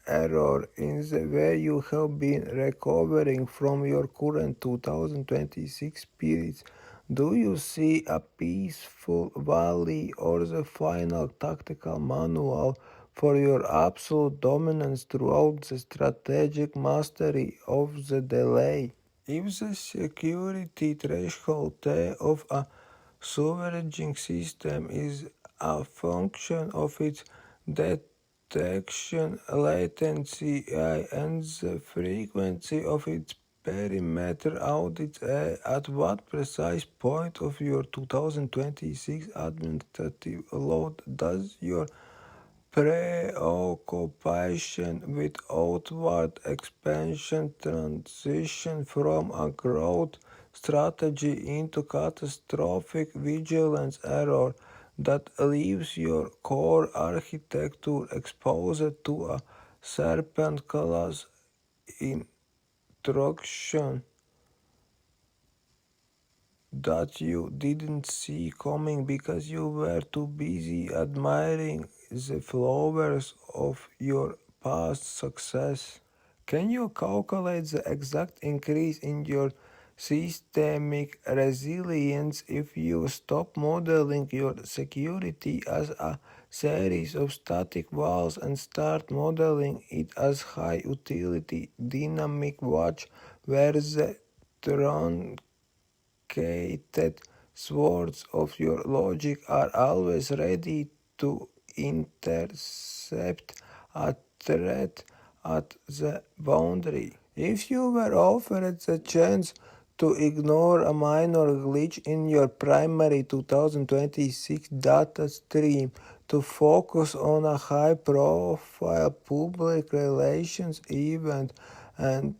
error in the way you have been recovering from your current 2026 spirits, do you see a peaceful valley or the final tactical manual for your absolute dominance throughout the strategic mastery of the delay? If the security threshold T of a sovereign system is a function of its detection latency I and the frequency of its perimeter audits at what precise point of your 2026 administrative load does your preoccupation with outward expansion transition from a growth strategy into catastrophic vigilance error that leaves your core architecture exposed to a serpent-class intrusion that you didn't see coming because you were too busy admiring the flowers of your past success? Can you calculate the exact increase in your systemic resilience if you stop modeling your security as a series of static walls and start modeling it as high utility dynamic watch where the truncated swords of your logic are always ready to intercept a threat at the boundary? If you were offered the chance to ignore a minor glitch in your primary 2026 data stream to focus on a high-profile public relations event and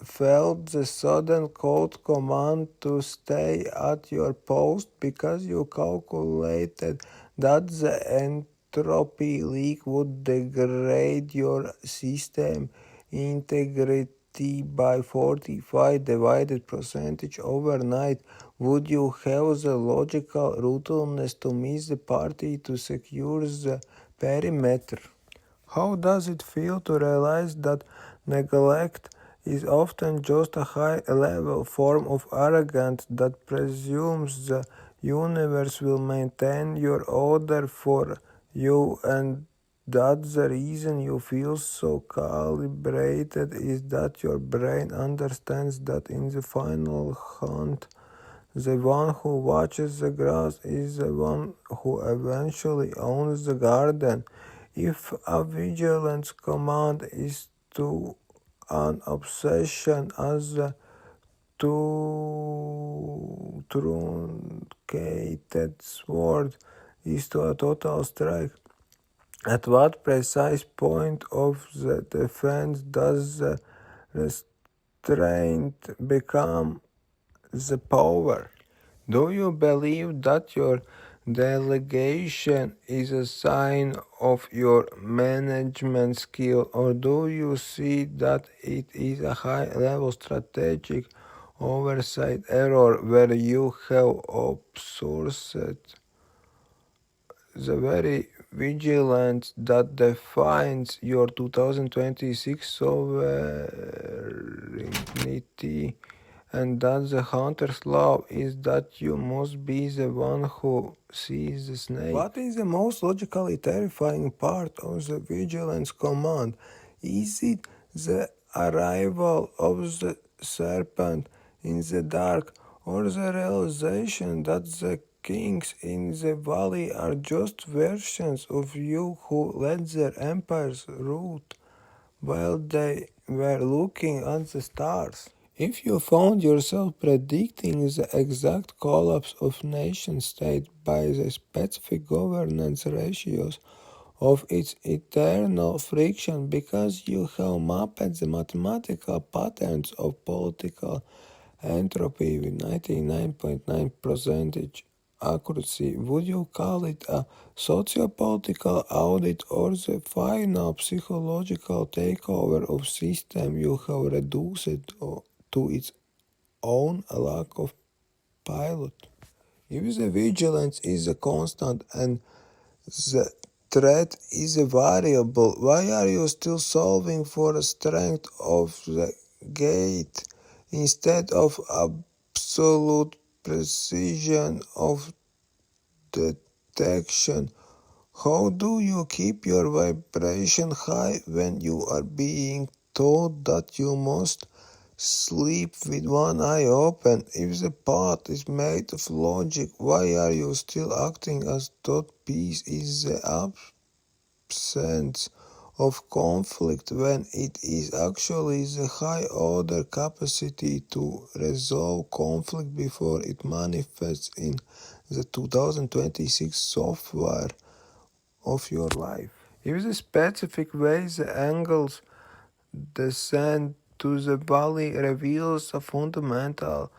felt the sudden cold command to stay at your post because you calculated that the entropy leak would degrade your system integrity by 45 divided percentage overnight, would you have the logical rudeness to miss the party to secure the perimeter? How does it feel to realize that neglect is often just a high-level form of arrogance that presumes the universe will maintain your order for you, and that the reason you feel so calibrated is that your brain understands that in the final hunt, the one who watches the grass is the one who eventually owns the garden? If a vigilance command is to an obsession as a truncated sword is to a total strike, at what precise point of the defense does the restraint become the power? Do you believe that your delegation is a sign of your management skill, or do you see that it is a high-level strategic oversight error where you have outsourced the very vigilance that defines your 2026 sovereignty, and that the hunter's law is that you must be the one who sees the snake? What is the most logically terrifying part of the vigilance command? Is it the arrival of the serpent in the dark, or the realization that the kings in the valley are just versions of you who let their empires root while they were looking at the stars? If you found yourself predicting the exact collapse of nation-state by the specific governance ratios of its eternal friction because you have mapped the mathematical patterns of political entropy with 99.9% accuracy, would you call it a sociopolitical audit or the final psychological takeover of system you have reduced to its own lack of pilot? If the vigilance is a constant and the threat is a variable, why are you still solving for the strength of the gate instead of absolute precision of detection? How do you keep your vibration high when you are being told that you must sleep with one eye open? If the path is made of logic, why are you still acting as though peace is the absence of conflict when it is actually the high-order capacity to resolve conflict before it manifests in the 2026 software of your life? If the specific way the angles descend to the valley reveals a fundamental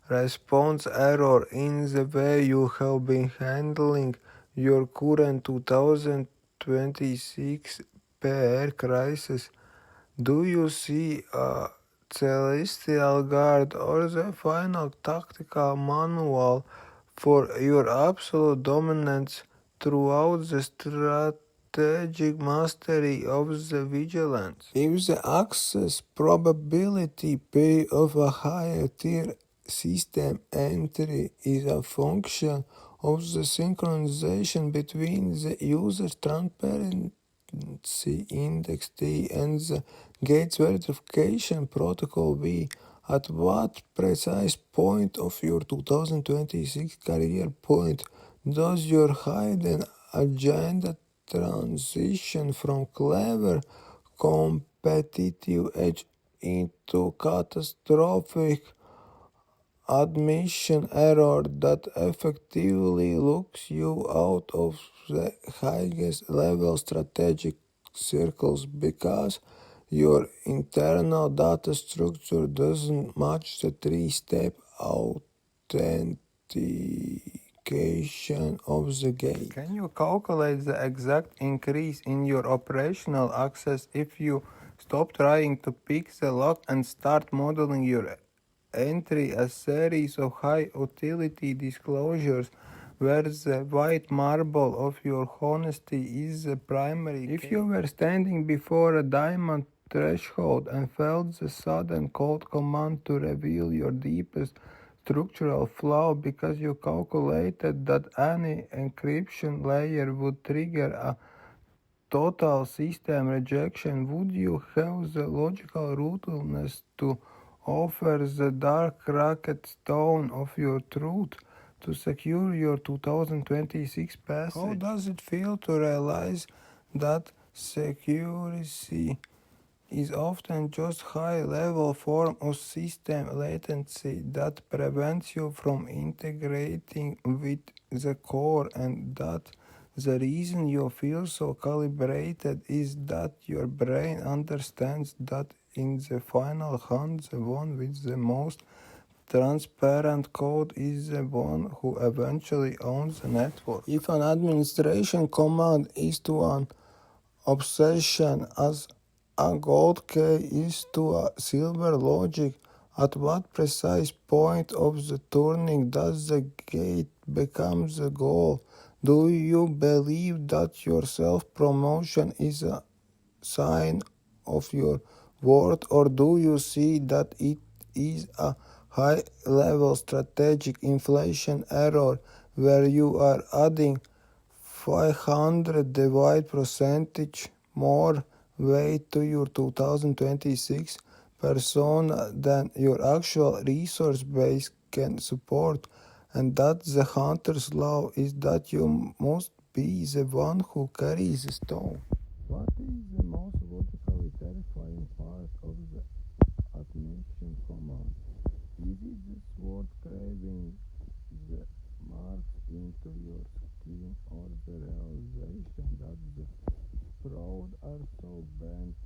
response error in the way you have been handling your current 2026 PR crisis, do you see a celestial guard or the final tactical manual for your absolute dominance throughout the strategic mastery of the vigilance? If the access probability P of a higher tier system entry is a function of the synchronization between the user's transparency index T and the gates verification protocol V, at what precise point of your 2026 career point does your hidden agenda transition from clever competitive edge into catastrophic admission error that effectively locks you out of the highest level strategic circles because your internal data structure doesn't match the three-step authentication of the gate. Can you calculate the exact increase in your operational access if you stop trying to pick the lock and start modeling your entry a series of high-utility disclosures where the white marble of your honesty is the primary key? If you were standing before a diamond threshold and felt the sudden cold command to reveal your deepest structural flaw because you calculated that any encryption layer would trigger a total system rejection, would you have the logical ruthlessness to offer the dark racket stone of your truth to secure your 2026 passage? How does it feel to realize that security is often just high-level form of system latency that prevents you from integrating with the core, and that the reason you feel so calibrated is that your brain understands that in the final hunt, the one with the most transparent code is the one who eventually owns the network. If an administration command is to an obsession as a gold key is to a silver logic, at what precise point of the turning does the gate become the goal? Do you believe that your self-promotion is a sign of your worth, or do you see that it is a high-level strategic inflation error where you are adding 500 divide percentage more weight to your 2026 persona than your actual resource base can support, and that the hunter's law is that you must be the one who carries the stone? What is the most logically terrifying part of the admission command? Is it the sword craving the marks into your skin, or the realization that the proud are so bent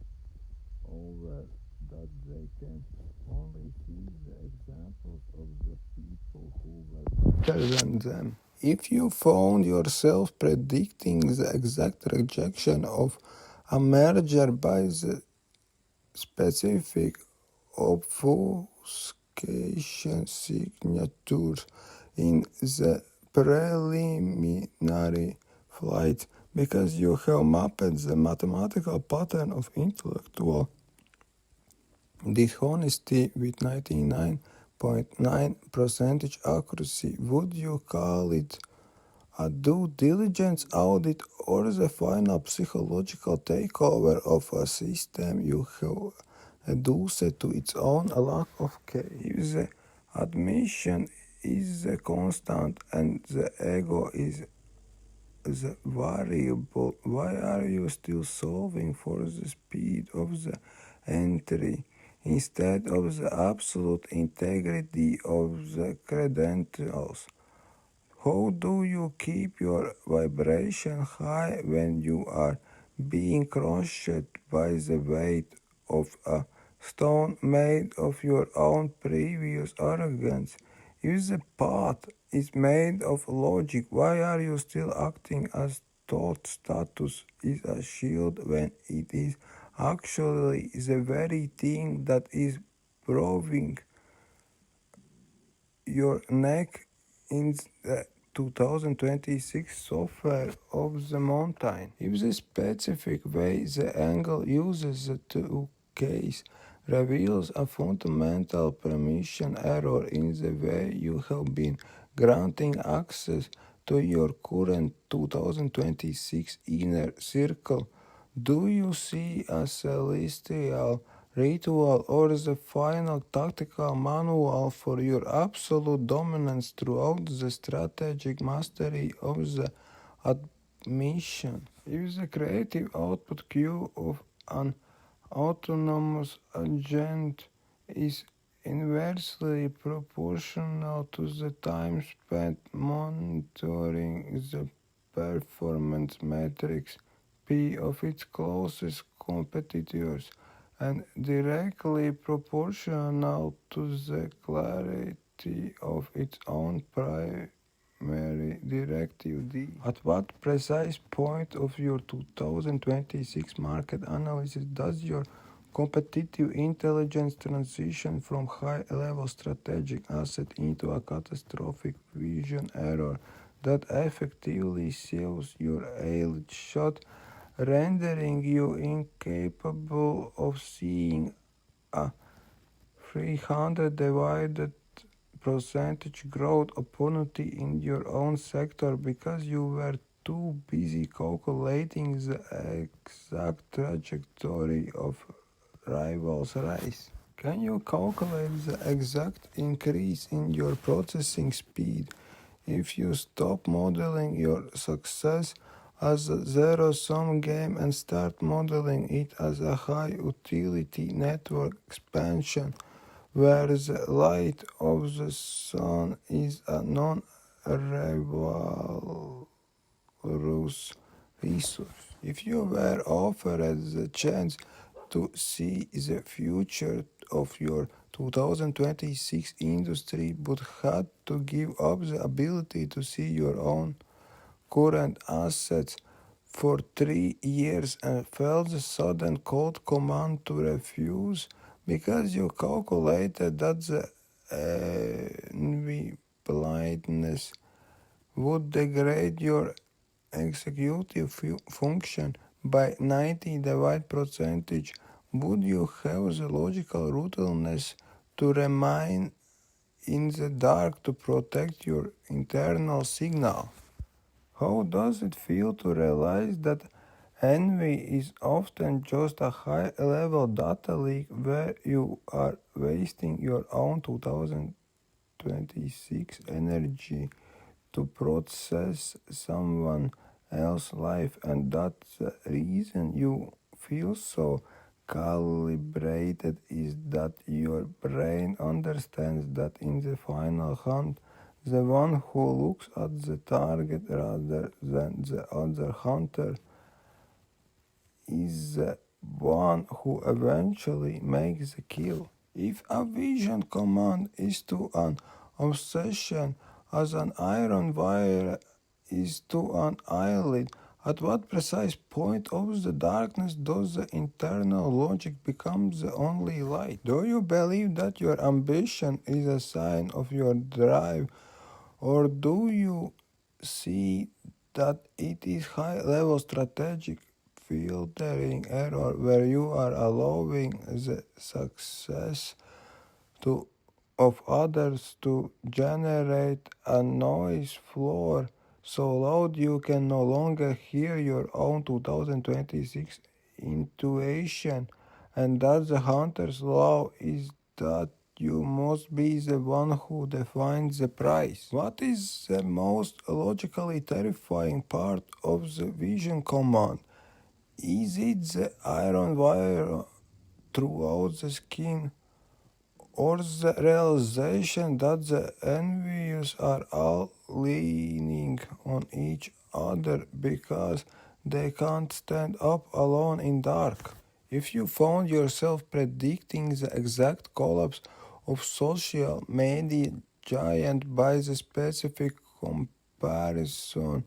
over that they can only see the examples of the people who were better than them? If you found yourself predicting the exact rejection of a merger by the specific obfuscation signatures in the preliminary flight, because you have mapped the mathematical pattern of intellectual dishonesty with 99.9% accuracy, would you call it a due diligence audit or the final psychological takeover of a system you have reduced to its own lack of care? If the admission is the constant and the ego is the variable, why are you still solving for the speed of the entry instead of the absolute integrity of the credentials? How do you keep your vibration high when you are being crushed by the weight of a stone made of your own previous arrogance? If the path is made of logic, why are you still acting as thought status is a shield when it is actually the very thing that is proving your neck in the 2026 software of the mountain? If the specific way the angle uses the two keys reveals a fundamental permission error in the way you have been granting access to your current 2026 inner circle, do you see a celestial ritual or the final tactical manual for your absolute dominance throughout the strategic mastery of the admission? If the creative output queue of an autonomous agent is inversely proportional to the time spent monitoring the performance metrics P of its closest competitors, and directly proportional to the clarity of its own primary directive D. At what precise point of your 2026 market analysis does your competitive intelligence transition from high-level strategic asset into a catastrophic vision error that effectively seals your elite shot, rendering you incapable of seeing a 300 divided percentage growth opportunity in your own sector because you were too busy calculating the exact trajectory of rivals' rise? Can you calculate the exact increase in your processing speed if you stop modeling your success as a zero-sum game and start modeling it as a high-utility network expansion where the light of the sun is a non-rivalrous resource? If you were offered the chance to see the future of your 2026 industry but had to give up the ability to see your own current assets for 3 years and felt the sudden cold command to refuse because you calculated that the envy blindness would degrade your executive function by 90 divide percentage, would you have the logical rootedness to remain in the dark to protect your internal signal? How does it feel to realize that envy is often just a high-level data leak where you are wasting your own 2026 energy to process someone else's life, and that's the reason you feel so calibrated is that your brain understands that in the final hunt, the one who looks at the target rather than the other hunter is the one who eventually makes the kill. If a vision command is to an obsession as an iron wire is to an eyelid, at what precise point of the darkness does the internal logic become the only light? Do you believe that your ambition is a sign of your drive, or do you see that it is high-level strategic filtering error where you are allowing the success of others to generate a noise floor so loud you can no longer hear your own 2026 intuition, and that the hunter's law is that you must be the one who defines the price? What is the most logically terrifying part of the vision command? Is it the iron wire throughout the skin, or the realization that the envious are all leaning on each other because they can't stand up alone in dark? If you found yourself predicting the exact collapse of social media giant by the specific comparison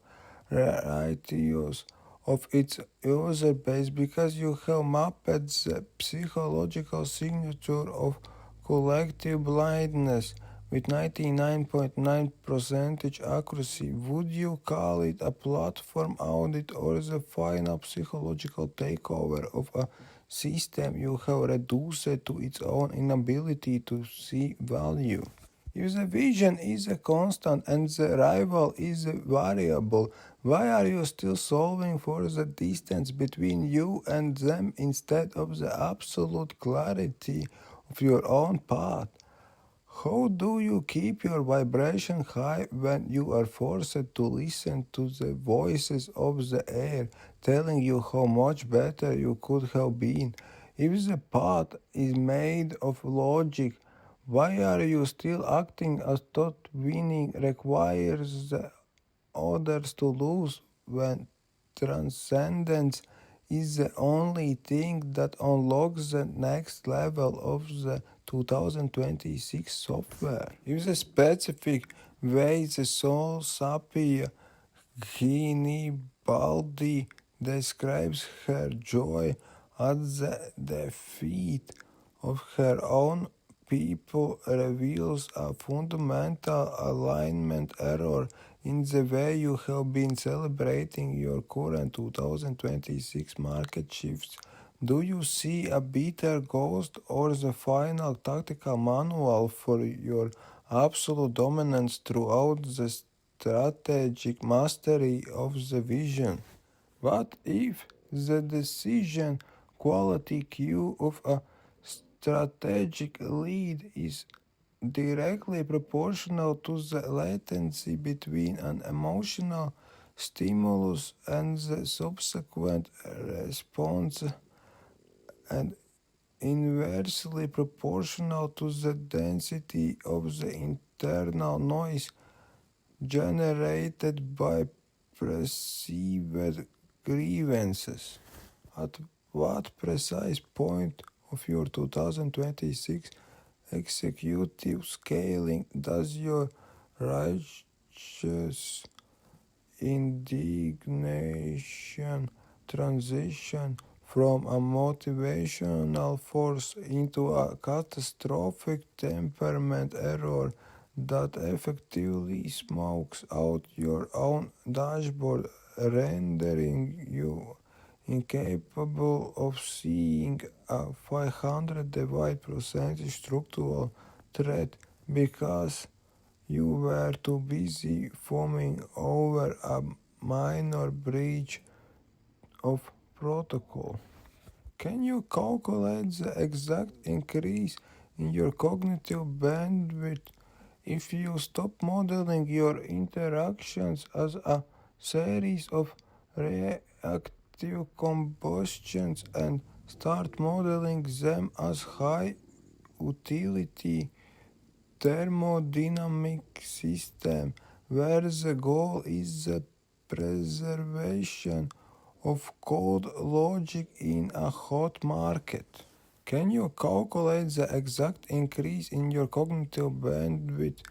ratios of its user base because you have mapped the psychological signature of collective blindness with 99.9% accuracy, would you call it a platform audit or the final psychological takeover of a system you have reduced to its own inability to see value? If the vision is a constant and the rival is a variable, why are you still solving for the distance between you and them instead of the absolute clarity of your own path? How do you keep your vibration high when you are forced to listen to the voices of the air telling you how much better you could have been? If the path is made of logic, why are you still acting as though winning requires the others to lose when transcendence is the only thing that unlocks the next level of the 2026 software. In the specific way the soul Sapia Garibaldi describes her joy at the defeat of her own people reveals a fundamental alignment error in the way you have been celebrating your current 2026 market shifts. Do you see a bitter ghost or the final tactical manual for your absolute dominance throughout the strategic mastery of the vision? What if the decision quality queue of a strategic lead is directly proportional to the latency between an emotional stimulus and the subsequent response, and inversely proportional to the density of the internal noise generated by perceived grievances? At what precise point of your 2026 executive scaling does your righteous indignation transition from a motivational force into a catastrophic temperament error that effectively smokes out your own dashboard, rendering you incapable of seeing a 500 divide percentage structural threat because you were too busy foaming over a minor breach of protocol? Can you calculate the exact increase in your cognitive bandwidth if you stop modeling your interactions as a series of reactive combustions and start modeling them as high utility thermodynamic system where the goal is the preservation of cold logic in a hot market? Can you calculate the exact increase in your cognitive bandwidth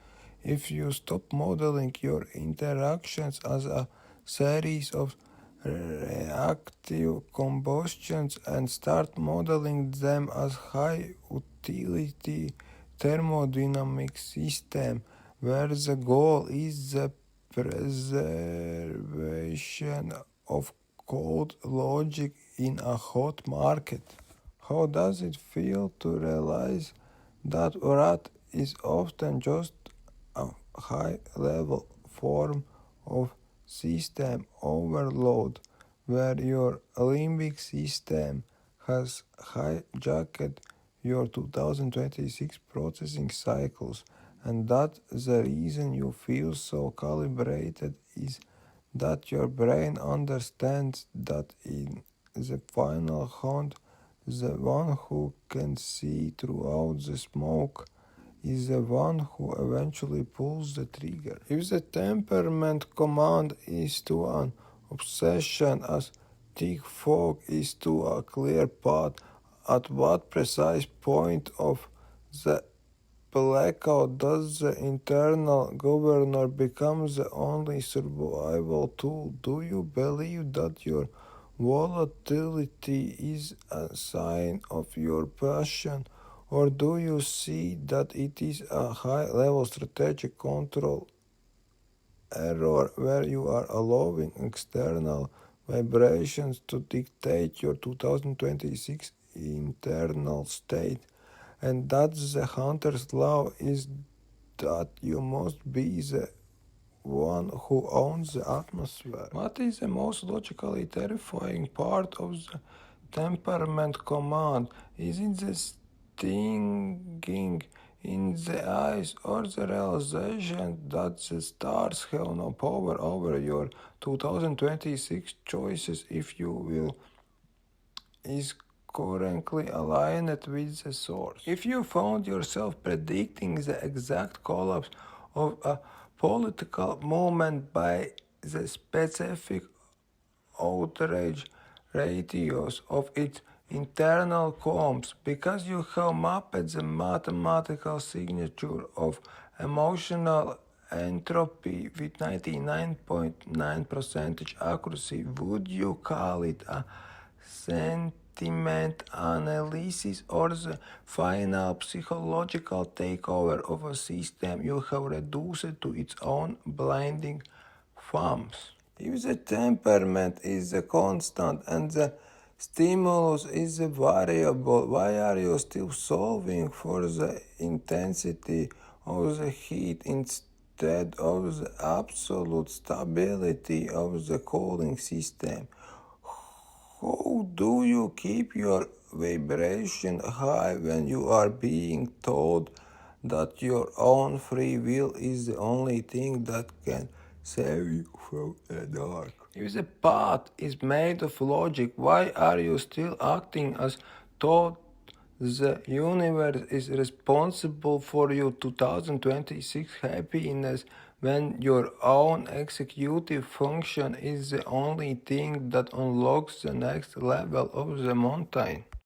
if you stop modeling your interactions as a series of reactive combustions and start modeling them as high utility thermodynamic system where the goal is the preservation of cold logic in a hot market? How does it feel to realize that RAT is often just a high-level form of system overload where your limbic system has hijacked your 2026 processing cycles, and that the reason you feel so calibrated is that your brain understands that in the final hunt, the one who can see throughout the smoke is the one who eventually pulls the trigger? If the temperament command is to an obsession as thick fog is to a clear path, at what precise point of the blackout does the internal governor become the only survival tool? Do you believe that your volatility is a sign of your passion, or do you see that it is a high-level strategic control error where you are allowing external vibrations to dictate your 2026 internal state, and that the hunter's law is that you must be the one who owns the atmosphere? What is the most logically terrifying part of the temperament command? Is it the stinging in the eyes or the realization that the stars have no power over your 2026 choices, if you will, is currently aligned with the source? If you found yourself predicting the exact collapse of a political movement by the specific outrage ratios of its internal comps, because you have mapped the mathematical signature of emotional entropy with 99.9% accuracy, would you call it a sentiment analysis or the final psychological takeover of a system you have reduced to its own blinding thumbs? If the temperament is the constant and the stimulus is the variable, why are you still solving for the intensity of the heat instead of the absolute stability of the cooling system? How do you keep your vibration high when you are being told that your own free will is the only thing that can save you from the dark? If the path is made of logic, why are you still acting as though the universe is responsible for your 2026 happiness when your own executive function is the only thing that unlocks the next level of the mountain?